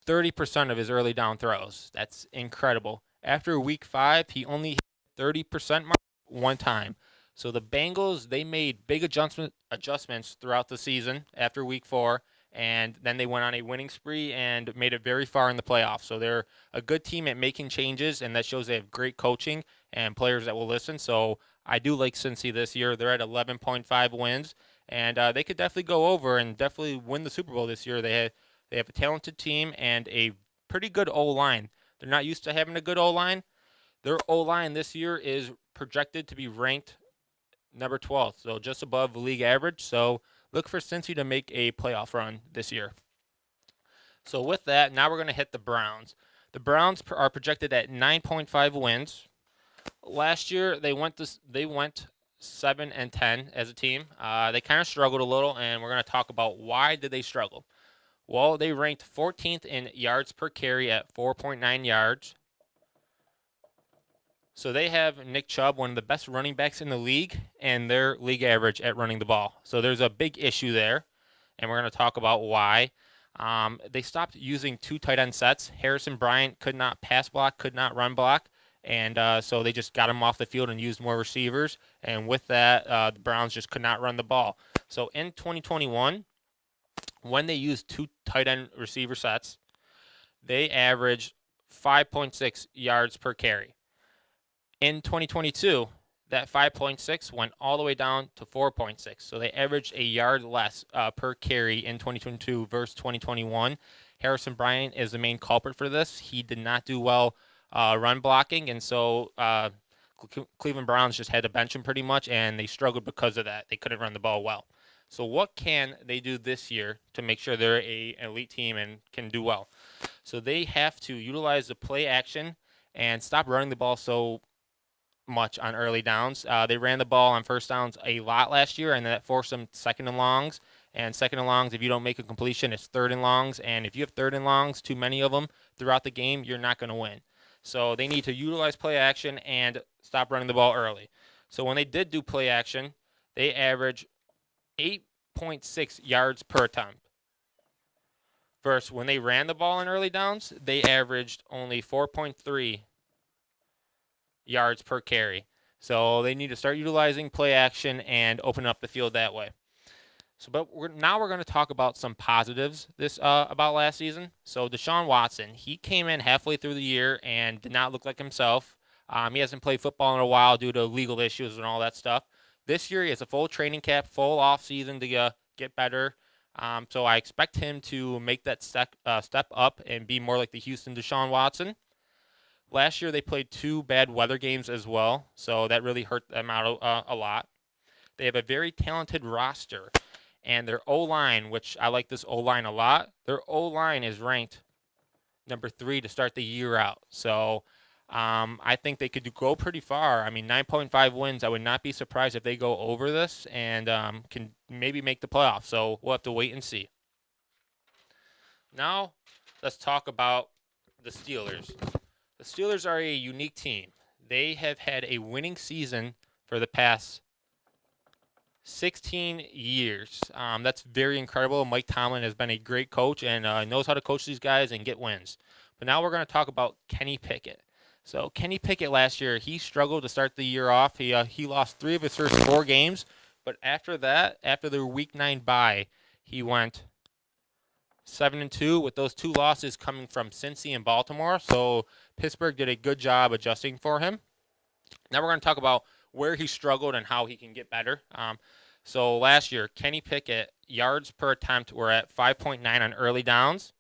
30% of his early down throws. That's incredible. After week 5, he only hit 30% mark one time. So the Bengals, they made big adjustments throughout the season after week 4, and then they went on a winning spree and made it very far in the playoffs. So they're a good team at making changes, and that shows they have great coaching and players that will listen. So I do like Cincy this year. They're at 11.5 wins, and they could definitely go over and definitely win the Super Bowl this year. They have a talented team and a pretty good O-line. They're not used to having a good O-line. Their O-line this year is projected to be ranked number 12th, so just above the league average. So look for Cincy to make a playoff run this year. So with that, now we're going to hit the Browns. The Browns are projected at 9.5 wins. Last year, they went 7-10 as a team. They kind of struggled a little, and we're going to talk about why did they struggle. Well, they ranked 14th in yards per carry at 4.9 yards. So they have Nick Chubb, one of the best running backs in the league, and their league average at running the ball. So there's a big issue there, and we're going to talk about why. They stopped using 2 tight end sets. Harrison Bryant could not pass block, could not run block, and so they just got him off the field and used more receivers. And with that, the Browns just could not run the ball. So in 2021, when they used 2 tight end receiver sets, they averaged 5.6 yards per carry. In 2022, that 5.6 went all the way down to 4.6. So they averaged a yard less per carry in 2022 versus 2021. Harrison Bryant is the main culprit for this. He did not do well run blocking, and so Cleveland Browns just had to bench him pretty much, and they struggled because of that. They couldn't run the ball well. So what can they do this year to make sure they're an elite team and can do well? So they have to utilize the play action and stop running the ball so much on early downs. They ran the ball on first downs a lot last year, and that forced them second and longs. And second and longs, if you don't make a completion, it's third and longs. And if you have third and longs, too many of them throughout the game, you're not going to win. So they need to utilize play action and stop running the ball early. So when they did do play action, they averaged 8.6 yards per attempt. Versus when they ran the ball in early downs, they averaged only 4.3 yards per carry. So they need to start utilizing play action and open up the field that way. So, but now we're going to talk about some positives about last season. So Deshaun Watson, he came in halfway through the year and did not look like himself. He hasn't played football in a while due to legal issues and all that stuff. This year he has a full training camp, full off season to get better. So I expect him to make that step up and be more like the Houston Deshaun Watson. Last year they played 2 bad weather games as well, so that really hurt them out a lot. They have a very talented roster. And their O-line, which I like this O-line a lot, their O-line is ranked number 3 to start the year out. So I think they could go pretty far. I mean, 9.5 wins. I would not be surprised if they go over this and can maybe make the playoffs. So we'll have to wait and see. Now let's talk about the Steelers. The Steelers are a unique team. They have had a winning season for the past 16 years. That's very incredible. Mike Tomlin has been a great coach and knows how to coach these guys and get wins. But now we're going to talk about Kenny Pickett. So Kenny Pickett last year, he struggled to start the year off. He lost 3 of his first 4 games. But after that, after their Week 9 bye, he went 7-2 with those 2 losses coming from Cincy and Baltimore. So Pittsburgh did a good job adjusting for him. Now we're going to talk about where he struggled and how he can get better. So last year, Kenny Pickett, yards per attempt were at 5.9 on early downs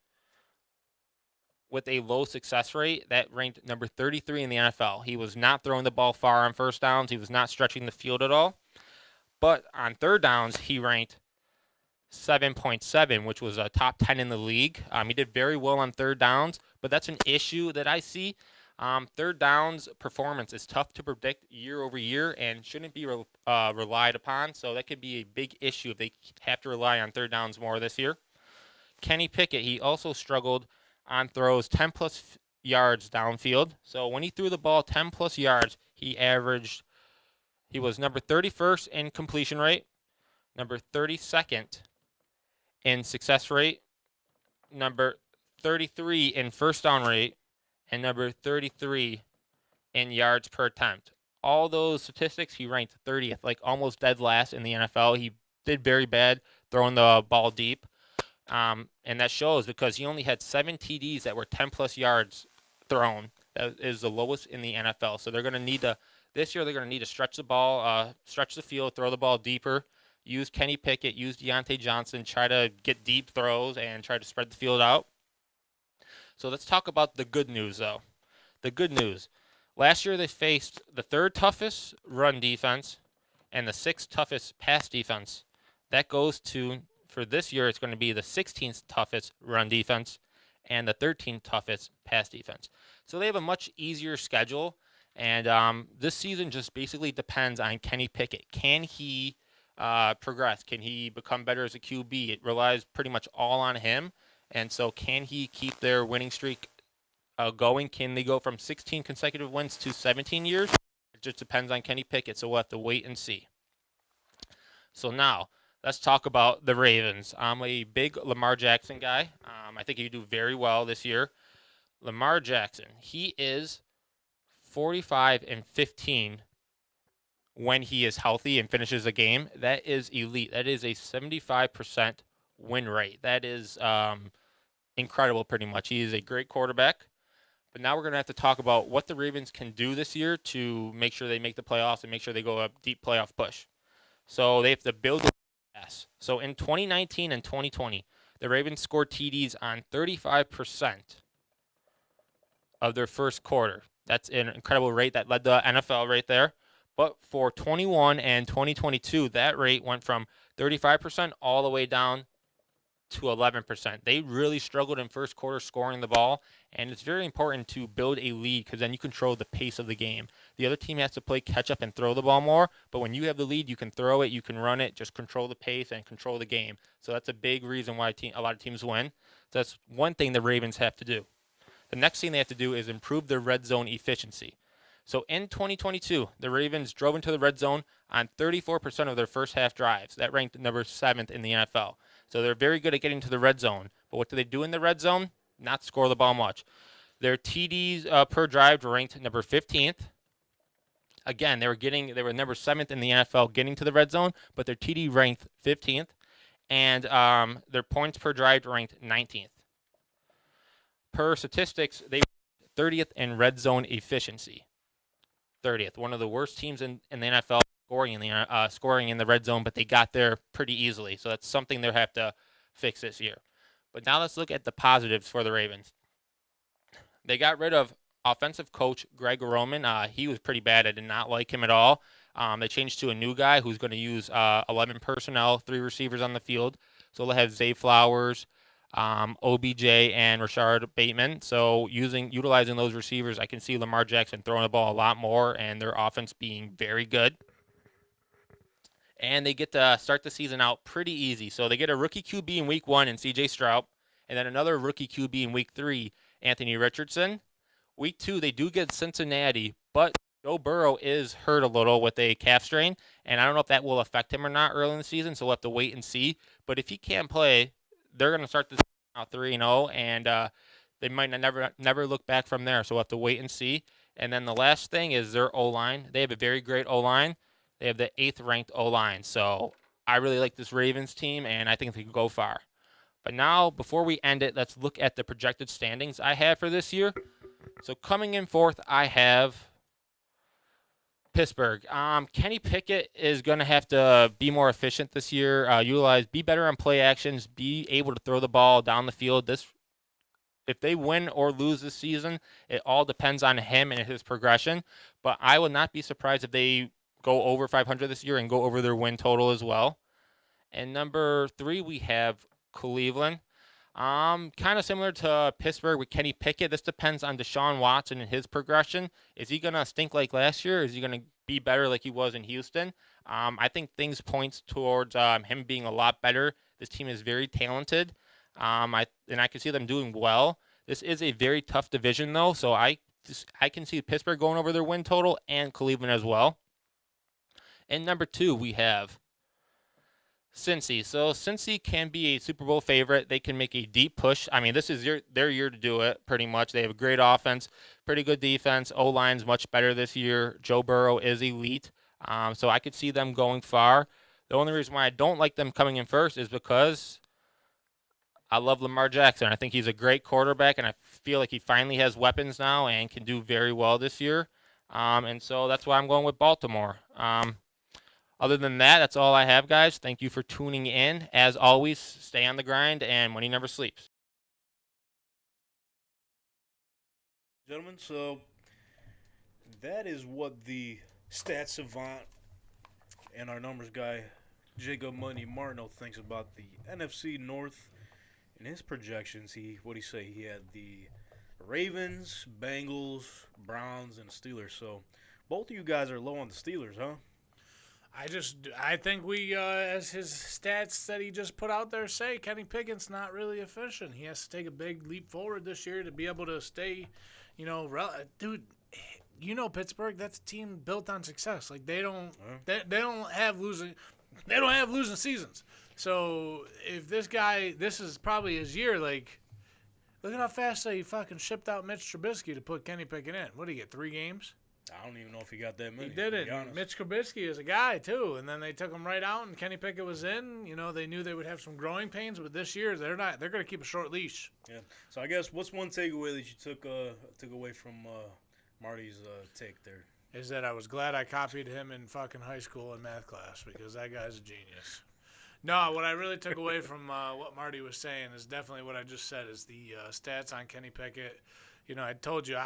with a low success rate. That ranked number 33 in the NFL. He was not throwing the ball far on first downs. He was not stretching the field at all. But on third downs, he ranked 7.7, which was a top 10 in the league. He did very well on third downs, but that's an issue that I see. Third downs performance is tough to predict year over year and shouldn't be relied upon. So that could be a big issue if they have to rely on third downs more this year. Kenny Pickett, he also struggled on throws 10 plus yards downfield. So when he threw the ball 10 plus yards, he was number 31st in completion rate, number 32nd in success rate, number 33 in first down rate, and number 33 in yards per attempt. All those statistics, he ranked 30th, like almost dead last in the NFL. He did very bad throwing the ball deep. And that shows because he only had 7 TDs that were 10 plus yards thrown. That is the lowest in the NFL. So they're going to need to, this year they're going to need to stretch the ball, stretch the field, throw the ball deeper, use Kenny Pickett, use Deontay Johnson, try to get deep throws and try to spread the field out. So let's talk about the good news, though. The good news. Last year they faced the 3rd toughest run defense and the 6th toughest pass defense. That goes to, for this year, it's going to be the 16th toughest run defense and the 13th toughest pass defense. So they have a much easier schedule, and this season just basically depends on Kenny Pickett. Can he progress? Can he become better as a QB? It relies pretty much all on him. And so can he keep their winning streak going? Can they go from 16 consecutive wins to 17 years? It just depends on Kenny Pickett, so we'll have to wait and see. So now, let's talk about the Ravens. I'm a big Lamar Jackson guy. I think he do very well this year. Lamar Jackson, he is 45-15 when he is healthy and finishes a game. That is elite. That is a 75% win rate. That is incredible pretty much. He is a great quarterback. But now we're going to have to talk about what the Ravens can do this year to make sure they make the playoffs and make sure they go a deep playoff push. So they have to build a pass. So in 2019 and 2020, the Ravens scored TDs on 35% of their first quarter. That's an incredible rate that led the NFL right there. But for 21 and 2022, that rate went from 35% all the way down to 11%. They really struggled in first quarter scoring the ball, and it's very important to build a lead because then you control the pace of the game. The other team has to play catch up and throw the ball more, but when you have the lead, you can throw it, you can run it, just control the pace and control the game. So that's a big reason why a lot of teams win. So that's one thing the Ravens have to do. The next thing they have to do is improve their red zone efficiency. So in 2022, the Ravens drove into the red zone on 34% of their first half drives. That ranked number 7th in the NFL. So they're very good at getting to the red zone. But what do they do in the red zone? Not score the ball much. Their TDs per drive ranked number 15th. Again, they were number 7th in the NFL getting to the red zone, but their TD ranked 15th. And their points per drive ranked 19th. Per statistics, they were 30th in red zone efficiency. 30th, one of the worst teams in the NFL scoring in the red zone, but they got there pretty easily. So that's something they'll have to fix this year. But now let's look at the positives for the Ravens. They got rid of offensive coach Greg Roman. He was pretty bad. I did not like him at all. They changed to a new guy who's going to use 11 personnel, 3 receivers on the field. So they'll have Zay Flowers, OBJ, and Rashard Bateman. So utilizing those receivers, I can see Lamar Jackson throwing the ball a lot more and their offense being very good. And they get to start the season out pretty easy. So they get a rookie QB in week 1 in C.J. Stroud, and then another rookie QB in week 3, Anthony Richardson. Week 2, they do get Cincinnati, but Joe Burrow is hurt a little with a calf strain, and I don't know if that will affect him or not early in the season, so we'll have to wait and see. But if he can't play, they're going to start this out 3-0, and they might never look back from there. So we'll have to wait and see. And then the last thing is their O-line. They have a very great O-line. They have the 8th ranked O-line. So I really like this Ravens team, and I think they can go far. But now, before we end it, let's look at the projected standings I have for this year. So coming in 4th, I have Pittsburgh. Kenny Pickett is going to have to be more efficient this year, be better on play actions, be able to throw the ball down the field. If they win or lose this season, it all depends on him and his progression. But I would not be surprised if they go over 500 this year and go over their win total as well. And number 3, we have Cleveland. Kind of similar to Pittsburgh with Kenny Pickett. This depends on Deshaun Watson and his progression. Is he going to stink like last year? Is he going to be better like he was in Houston? I think things point towards him being a lot better. This team is very talented, and I can see them doing well. This is a very tough division, though, so I can see Pittsburgh going over their win total and Cleveland as well. And number 2, we have Cincy. So Cincy can be a Super Bowl favorite. They can make a deep push. I mean, this is their year to do it, pretty much. They have a great offense, pretty good defense. O-line's much better this year. Joe Burrow is elite. So I could see them going far. The only reason why I don't like them coming in first is because I love Lamar Jackson. I think he's a great quarterback, and I feel like he finally has weapons now and can do very well this year. And so that's why I'm going with Baltimore. Other than that, that's all I have, guys. Thank you for tuning in. As always, stay on the grind, and money never sleeps. Gentlemen, so that is what the stat savant and our numbers guy, Jacob Money Martineau, thinks about the NFC North. In his projections, he had the Ravens, Bengals, Browns, and Steelers. So both of you guys are low on the Steelers, huh? I think we, as his stats that he just put out there say, Kenny Pickett's not really efficient. He has to take a big leap forward this year to be able to stay, dude. Pittsburgh, that's a team built on success. Like they don't have losing seasons. So if this is probably his year. Like, look at how fast they fucking shipped out Mitch Trubisky to put Kenny Pickett in. What did he get? 3 games? I don't even know if he got that many. He did to it. be honest. Mitch Trubisky is a guy, too. And then they took him right out, and Kenny Pickett was in. You know, they knew they would have some growing pains, but this year they're not. They're going to keep a short leash. Yeah. So I guess what's one takeaway that you took away from Marty's take there? Is that I was glad I copied him in fucking high school in math class because that guy's a genius. No, what I really took away from what Marty was saying is definitely what I just said is the stats on Kenny Pickett. You know, I told you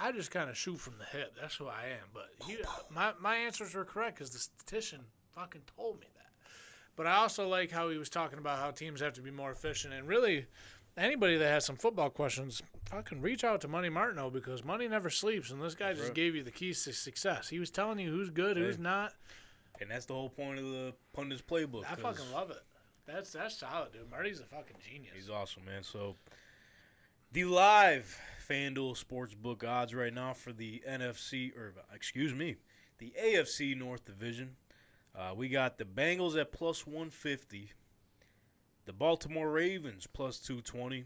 I just kind of shoot from the hip. That's who I am. But my answers were correct because the statistician fucking told me that. But I also like how he was talking about how teams have to be more efficient. And really, anybody that has some football questions, fucking reach out to Money Martineau because money never sleeps. And this guy just gave you the keys to success. He was telling you who's good, who's not. And that's the whole point of the Pundits Playbook. I fucking love it. That's solid, dude. Marty's a fucking genius. He's awesome, man. So the live FanDuel Sportsbook odds right now for the the AFC North Division. We got the Bengals at plus 150, the Baltimore Ravens plus 220,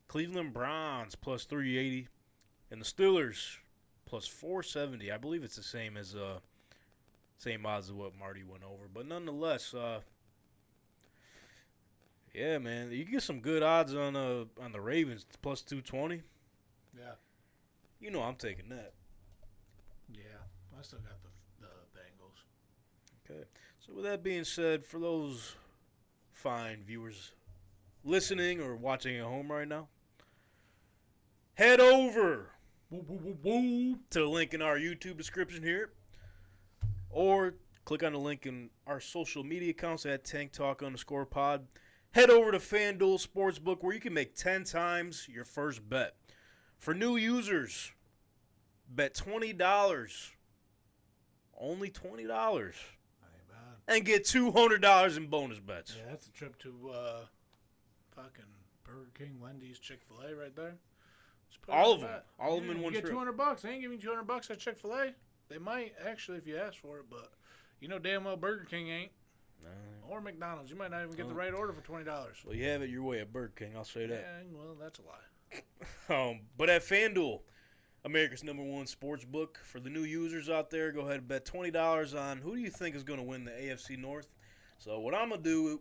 Cleveland Browns plus 380, and the Steelers plus 470. I believe it's the same odds as what Marty went over, but nonetheless, yeah, man, you get some good odds on the Ravens plus 220. Yeah. You know I'm taking that. Yeah. I still got the Bengals. Okay. So with that being said, for those fine viewers listening or watching at home right now, head over to the link in our YouTube description here, or click on the link in our social media accounts at TankTalk_pod. Head over to FanDuel Sportsbook where you can make 10 times your first bet. For new users, bet $20. Only $20. Ain't bad. And get $200 in bonus bets. Yeah, that's a trip to fucking Burger King, Wendy's, Chick-fil-A right there. Just put All it of them. bet. All of them in one you trip. get $200. They ain't giving you $200 at Chick-fil-A. They might, actually, if you ask for it, but you know damn well Burger King ain't. Or McDonald's. You might not even get the right order for $20. Well, you have it your way at Burger King, I'll say that. Yeah, well, that's a lie. But at FanDuel, America's #1 sports book, for the new users out there, go ahead and bet $20 on who do you think is going to win the AFC North. So what I'm going to do,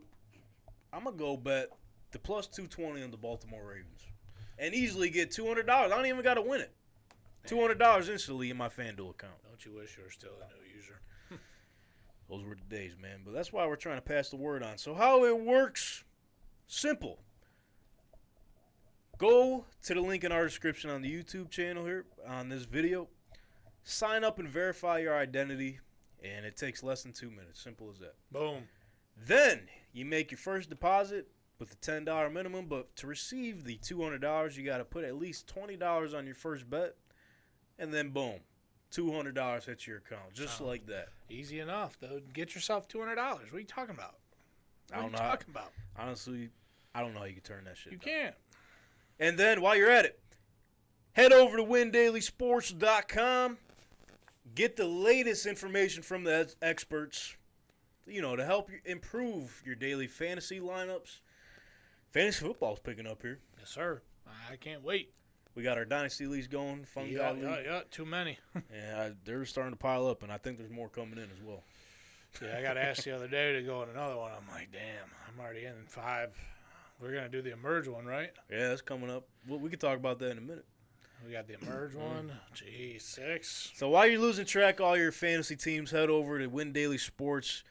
I'm going to go bet the plus 220 on the Baltimore Ravens and easily get $200. I don't even got to win it. $200 instantly in my FanDuel account. Don't you wish you were still a new user? Those were the days, man. But that's why we're trying to pass the word on. So how it works, simple. Go to the link in our description on the YouTube channel here on this video. Sign up and verify your identity, and it takes less than 2 minutes. Simple as that. Boom. Then you make your first deposit with a $10 minimum, but to receive the $200, you got to put at least $20 on your first bet, and then boom, $200 hits your account, just like that. Easy enough, though. Get yourself $200. What are you talking about? I don't know. Talking about? Honestly, I don't know how you can turn that shit You down. can't. And then while you're at it, head over to WinDailySports.com. Get the latest information from the experts, you know, to help you improve your daily fantasy lineups. Fantasy football's picking up here. Yes, sir. I can't wait. We got our dynasty leagues going, fun Yeah, league. too many. Yeah, they're starting to pile up, and I think there's more coming in as well. Yeah, I got asked the other day to go in another one. I'm like, damn, I'm already in 5. We're going to do the Emerge one, right? Yeah, that's coming up. Well, we can talk about that in a minute. We got the Emerge one. Gee, 6. So while you're losing track of all your fantasy teams, head over to Win Daily Sports.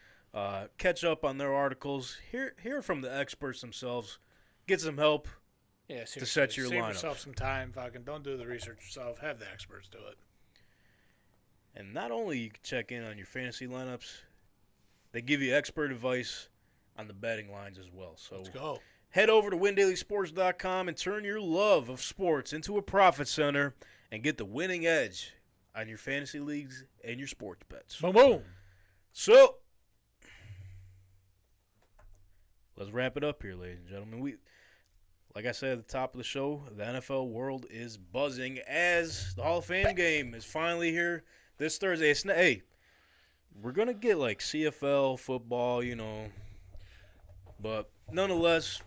Catch up on their articles. Hear from the experts themselves. Get some help. Yeah, seriously. set your Save lineups. yourself some time. Fucking don't do the research yourself. Have the experts do it. And not only you can check in on your fantasy lineups, they give you expert advice on the betting lines as well. So Let's go. head over to WinDailySports.com and turn your love of sports into a profit center and get the winning edge on your fantasy leagues and your sports bets. Boom, boom. So, let's wrap it up here, ladies and gentlemen. Like I said at the top of the show, the NFL world is buzzing as the Hall of Fame game is finally here this Thursday. Hey, we're going to get like CFL, football, you know. But nonetheless,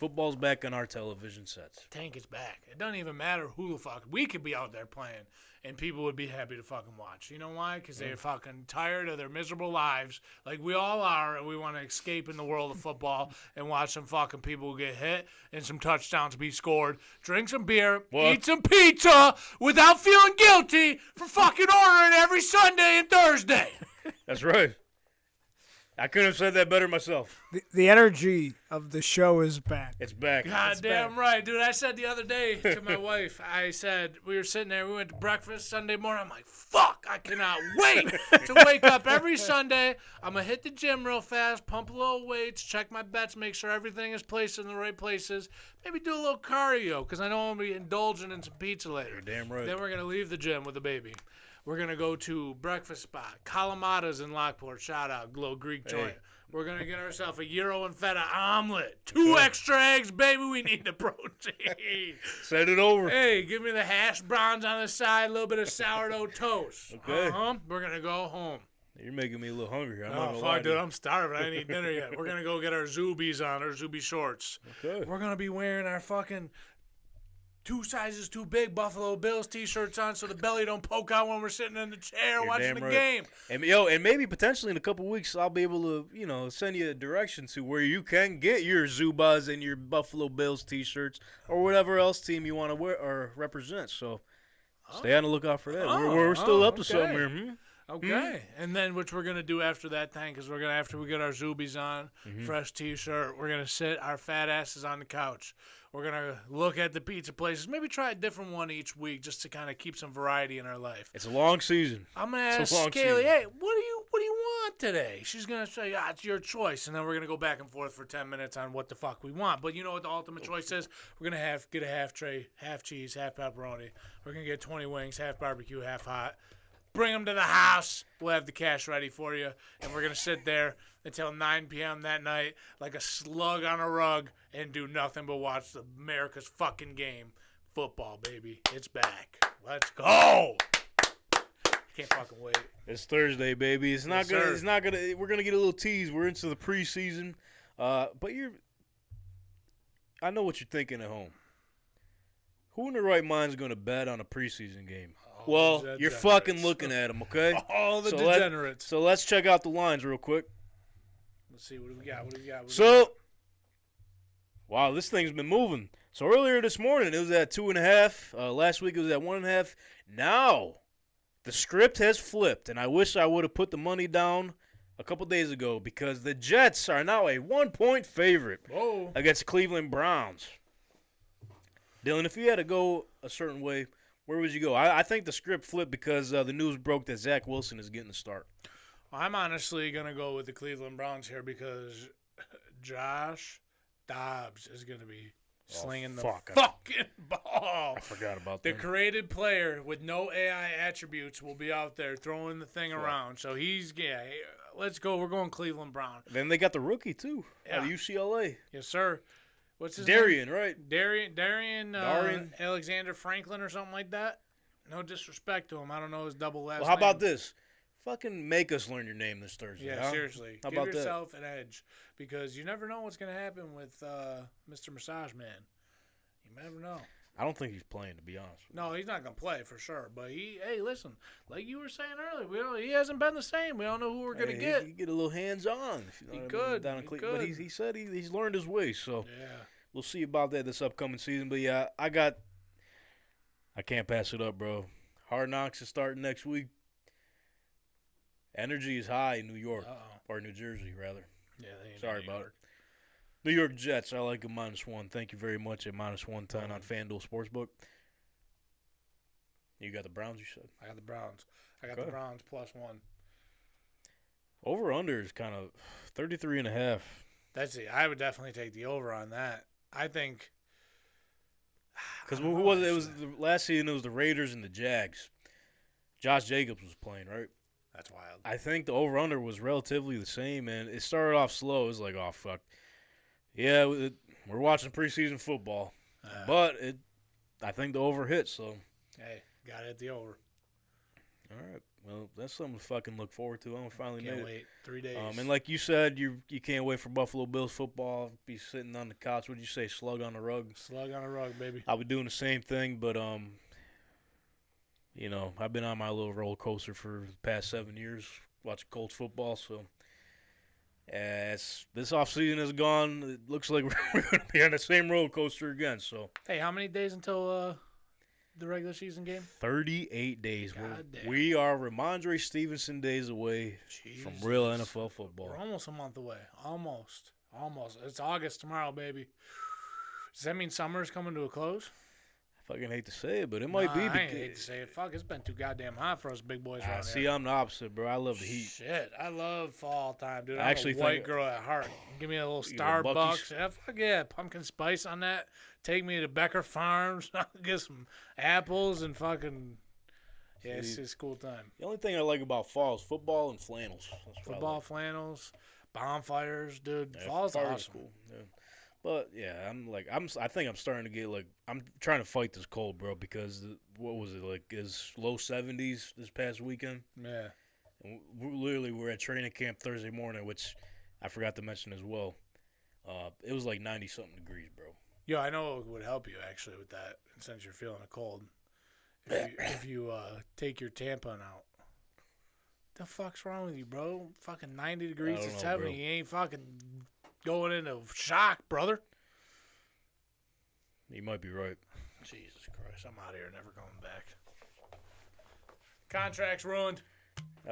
Football's back on our television sets. Tank is back. It doesn't even matter who the fuck. We could be out there playing, and people would be happy to fucking watch. You know why? Because they're fucking tired of their miserable lives, like we all are, and we want to escape in the world of football and watch some fucking people get hit and some touchdowns be scored, drink some beer, eat some pizza without feeling guilty for fucking ordering every Sunday and Thursday. That's right. I couldn't have said that better myself. The energy of the show is back. It's back. God damn right, dude. I said the other day to my wife, I said, we were sitting there, we went to breakfast Sunday morning. I'm like, fuck, I cannot wait to wake up every Sunday. I'm going to hit the gym real fast, pump a little weights, check my bets, make sure everything is placed in the right places. Maybe do a little cardio, because I know I'm going to be indulging in some pizza later. You're damn right. Then we're going to leave the gym with the baby. We're going to go to breakfast spot. Kalamata's in Lockport. Shout out. Glow Greek joint. We're going to get ourselves a gyro and feta omelet. 2 extra eggs, baby. We need the protein. Send it over. Hey, give me the hash browns on the side, a little bit of sourdough toast. Okay. We're going to go home. You're making me a little hungry. I'm not Oh, gonna lie fuck, to dude. you. I'm starving. I ain't eaten dinner yet. We're going to go get our Zubies on, our Zuby shorts. Okay. We're going to be wearing our fucking 2 sizes too big Buffalo Bills t-shirts on so the belly don't poke out when we're sitting in the chair You're watching damn the right. game. And maybe potentially in a couple weeks I'll be able to, send you a direction to where you can get your Zubas and your Buffalo Bills t-shirts or whatever else team you want to wear or represent. So stay on the lookout for that. We're still up to something here. Okay. And then what we're going to do after that, Tank, is after we get our Zubies on, fresh t-shirt, we're going to sit our fat asses on the couch. We're going to look at the pizza places, maybe try a different one each week just to kind of keep some variety in our life. It's a long season. I'm going to ask long Kaylee, season. hey, what do you want today? She's going to say, it's your choice. And then we're going to go back and forth for 10 minutes on what the fuck we want. But you know what the ultimate choice is? We're going to get a half tray, half cheese, half pepperoni. We're going to get 20 wings, half barbecue, half hot. Bring them to the house. We'll have the cash ready for you. And we're going to sit there until 9 p.m. that night like a slug on a rug and do nothing but watch America's fucking game. Football, baby. It's back. Let's go. Can't fucking wait. It's Thursday, baby. It's not Yes, gonna. sir. It's not gonna. We're gonna get a little tease. We're into the preseason, but I know what you're thinking at home. Who in their right mind is gonna bet on a preseason game? Well, the you're degenerates. fucking looking at them, okay? All the So degenerates. So let's check out the lines real quick. Let's see. What do we got? Wow, this thing's been moving. So earlier this morning, it was at 2.5. Last week, it was at 1.5. Now, the script has flipped, and I wish I would have put the money down a couple days ago because the Jets are now a 1-point favorite Whoa. against the Cleveland Browns. Dylan, if you had to go a certain way, where would you go? I think the script flipped because the news broke that Zach Wilson is getting the start. I'm honestly going to go with the Cleveland Browns here because Josh Dobbs is going to be slinging the fucking ball. I forgot about The that. created player with no AI attributes will be out there throwing the thing around. So let's go. We're going Cleveland Brown. Then they got the rookie, too, out of Yeah. UCLA. Yes, sir. What's his Darian, right? name? Darian Darian. Alexander Franklin or something like that. No disrespect to him. I don't know his double last Well, how name. about this? Fucking make us learn your name this Thursday. Yeah, huh? seriously. How Give about that? yourself an edge because you never know what's going to happen with Mr. Massage Man. You never know. I don't think he's playing, to be honest. No, he's not going to play for sure. But hey, listen, like you were saying earlier, he hasn't been the same. We don't know who we're going to get. He could get a little hands-on. If you know He what I mean, could, down in he Cleveland. But could. he said he's learned his ways, so Yeah. we'll see about that this upcoming season. But, yeah, I can't pass it up, bro. Hard Knocks is starting next week. Energy is high in New York, Uh-oh. or New Jersey, rather. Yeah, they ain't Sorry in New about York. New York Jets, I like a -1. Thank you very much at -110 on FanDuel Sportsbook. You got the Browns, you said? I got the Browns. I got Okay. the Browns +1. Over-under is kind of 33.5. That's it. I would definitely take the over on that. I think. Because I don't who know, was it? It was actually. the last season. It was the Raiders and the Jags. Josh Jacobs was playing, right? That's wild. I think the over/under was relatively the same, and it started off slow. It was like, oh fuck, yeah, we're watching preseason football, but I think the over hit. So, Hey, got it at the over. all right, Well, that's something to fucking look forward to. I'm finally Can't made it. wait. 3 days. And like you said, you can't wait for Buffalo Bills football. Be sitting on the couch. What'd you say? Slug on the rug. Slug on a rug, baby. I'll be doing the same thing, but you know, I've been on my little roller coaster for the past 7 years watching Colts football. So as this offseason is gone, it looks like we're going to be on the same roller coaster again. So Hey, how many days until the regular season game? 38 days. Goddamn. We are Ramondre Stevenson days away from real NFL football. We're almost a month away. Almost. It's August tomorrow, baby. Does that mean summer's coming to a close? I fucking hate to say it, but it might be. I ain't hate to say it. Fuck, it's been too goddamn hot for us big boys around See, here. I'm the opposite, bro. I love the heat. Shit, I love fall time, dude. I I'm actually a white think- girl at heart. Give me a little You know, Starbucks. Buc-ee's. Yeah, fuck yeah, pumpkin spice on that. Take me to Becker Farms. Get some apples and fucking. Yeah, it's See, a cool time. The only thing I like about fall is football and flannels. That's what I Football, like. flannels, bonfires, dude. Yeah, Fall's fire's awesome. cool. Yeah. But yeah, I think I'm starting to get like I'm trying to fight this cold, bro, because what was it like? Is low 70s this past weekend? Yeah. And we're at training camp Thursday morning, which I forgot to mention as well. It was like 90 something degrees, bro. Yo, I know it would help you actually with that, since you're feeling a cold. If you take your tampon out. The fuck's wrong with you, bro? Fucking 90 degrees I to don't know, 70. bro. You ain't fucking going into shock, brother. You might be right. Jesus Christ, I'm out of here, never coming back. Contract's ruined.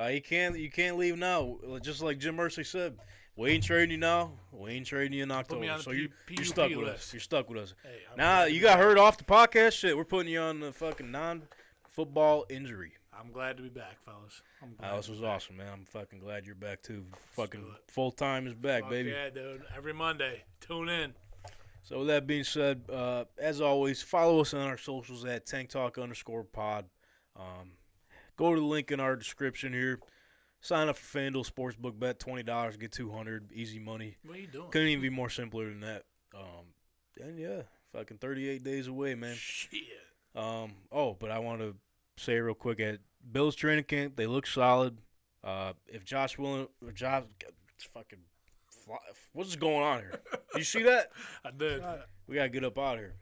You can't leave now. Just like Jim Mercy said, we ain't trading you now. We ain't trading you in October. me on the So P- you're PUP stuck with list. us. You're stuck with us. Hey, I'm Now glad to you be got back. hurt off the podcast. Shit, we're putting you on the fucking non-football injury. I'm glad to be back, fellas. I'm glad This to was be back. awesome, man. I'm fucking glad you're back too. Fucking do it. full time is back, Fuck baby. yeah, dude. Every Monday. Tune in. So with that being said, as always, follow us on our socials at tanktalk_pod. Go to the link in our description here. Sign up for FanDuel Sportsbook, bet $20, get $200, easy money. What are you doing? Couldn't even be more simpler than that. And yeah, fucking 38 days away, man. Shit. But I want to say real quick at Bills training camp, they look solid. If Josh, it's fucking, what's going on here? You see that? I did. We gotta get up out here.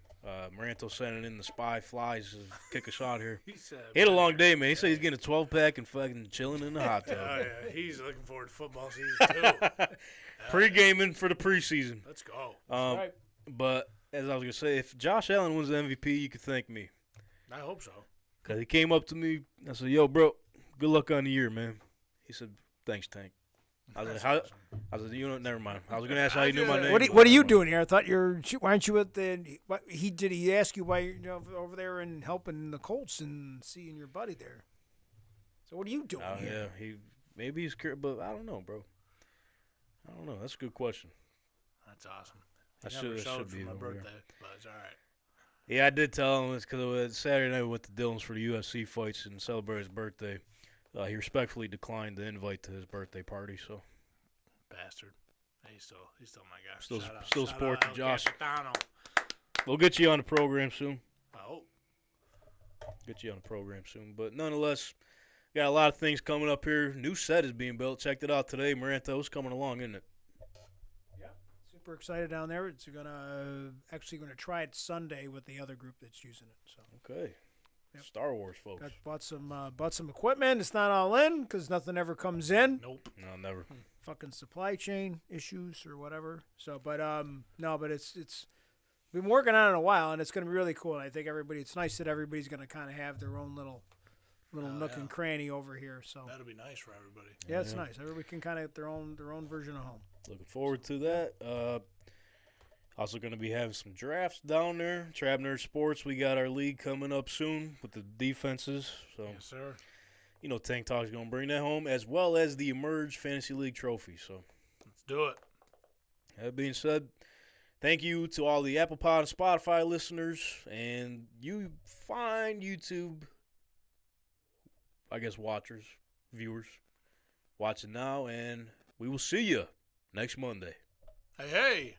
Maranto sending in the spy flies to kick us out here. He said, He had a long day, man. He said he's getting a 12-pack and fucking chilling in the hot Oh, tub. yeah. He's looking forward to football season, too. Pre-gaming for the preseason. Let's go. Um, But as I was gonna say, if Josh Allen wins the MVP, you could thank me. I hope so. Cause he came up to me. I said, "Yo, bro, good luck on the year, man." He said, "Thanks, Tank." I was like, "How?" I was like, "You know, never mind." I was gonna ask how you knew my name. What but are you never mind. doing here? I thought why aren't you at the? What he ask you why you're over there and helping the Colts and seeing your buddy there? So what are you doing Oh here? yeah, maybe he's curious, but I don't know, bro. I don't know. That's a good question. That's awesome. I He never should showed for be my over birthday, here. but it's all right. Yeah, I did tell him it's because it was Saturday night with the Dillons for the UFC fights and celebrate his birthday. He respectfully declined the invite to his birthday party, so Bastard. He's still my guy. Still- Shout out- still shout support out to Josh. Capitano. we'll get you on the program soon. I hope. Get you on the program soon. But nonetheless, got a lot of things coming up here. New set is being built. Checked it out today. Maranto's coming along, isn't it? Super excited down there. It's gonna try it Sunday with the other group that's using it. So Okay. Yep. Star Wars, folks. bought some equipment. It's not all in because nothing ever comes in. Nope. No, never. Fucking supply chain issues or whatever. So, but it's been working on it a while, and it's going to be really cool. And I think it's nice that everybody's going to kind of have their own little nook and cranny over here. So That'll be nice for everybody. yeah, it's Yeah. nice. Everybody can kind of have their own version of home. Looking forward to that. Also going to be having some drafts down there. Trab Nerd Sports, we got our league coming up soon with the defenses. So, Yes, sir. you know, Tank Talk's going to bring that home, as well as the Emerge Fantasy League trophy. So, Let's do it. that being said, thank you to all the Apple Pod and Spotify listeners and you fine YouTube, I guess, watchers, viewers, watching now. And we will see you next Monday. Hey.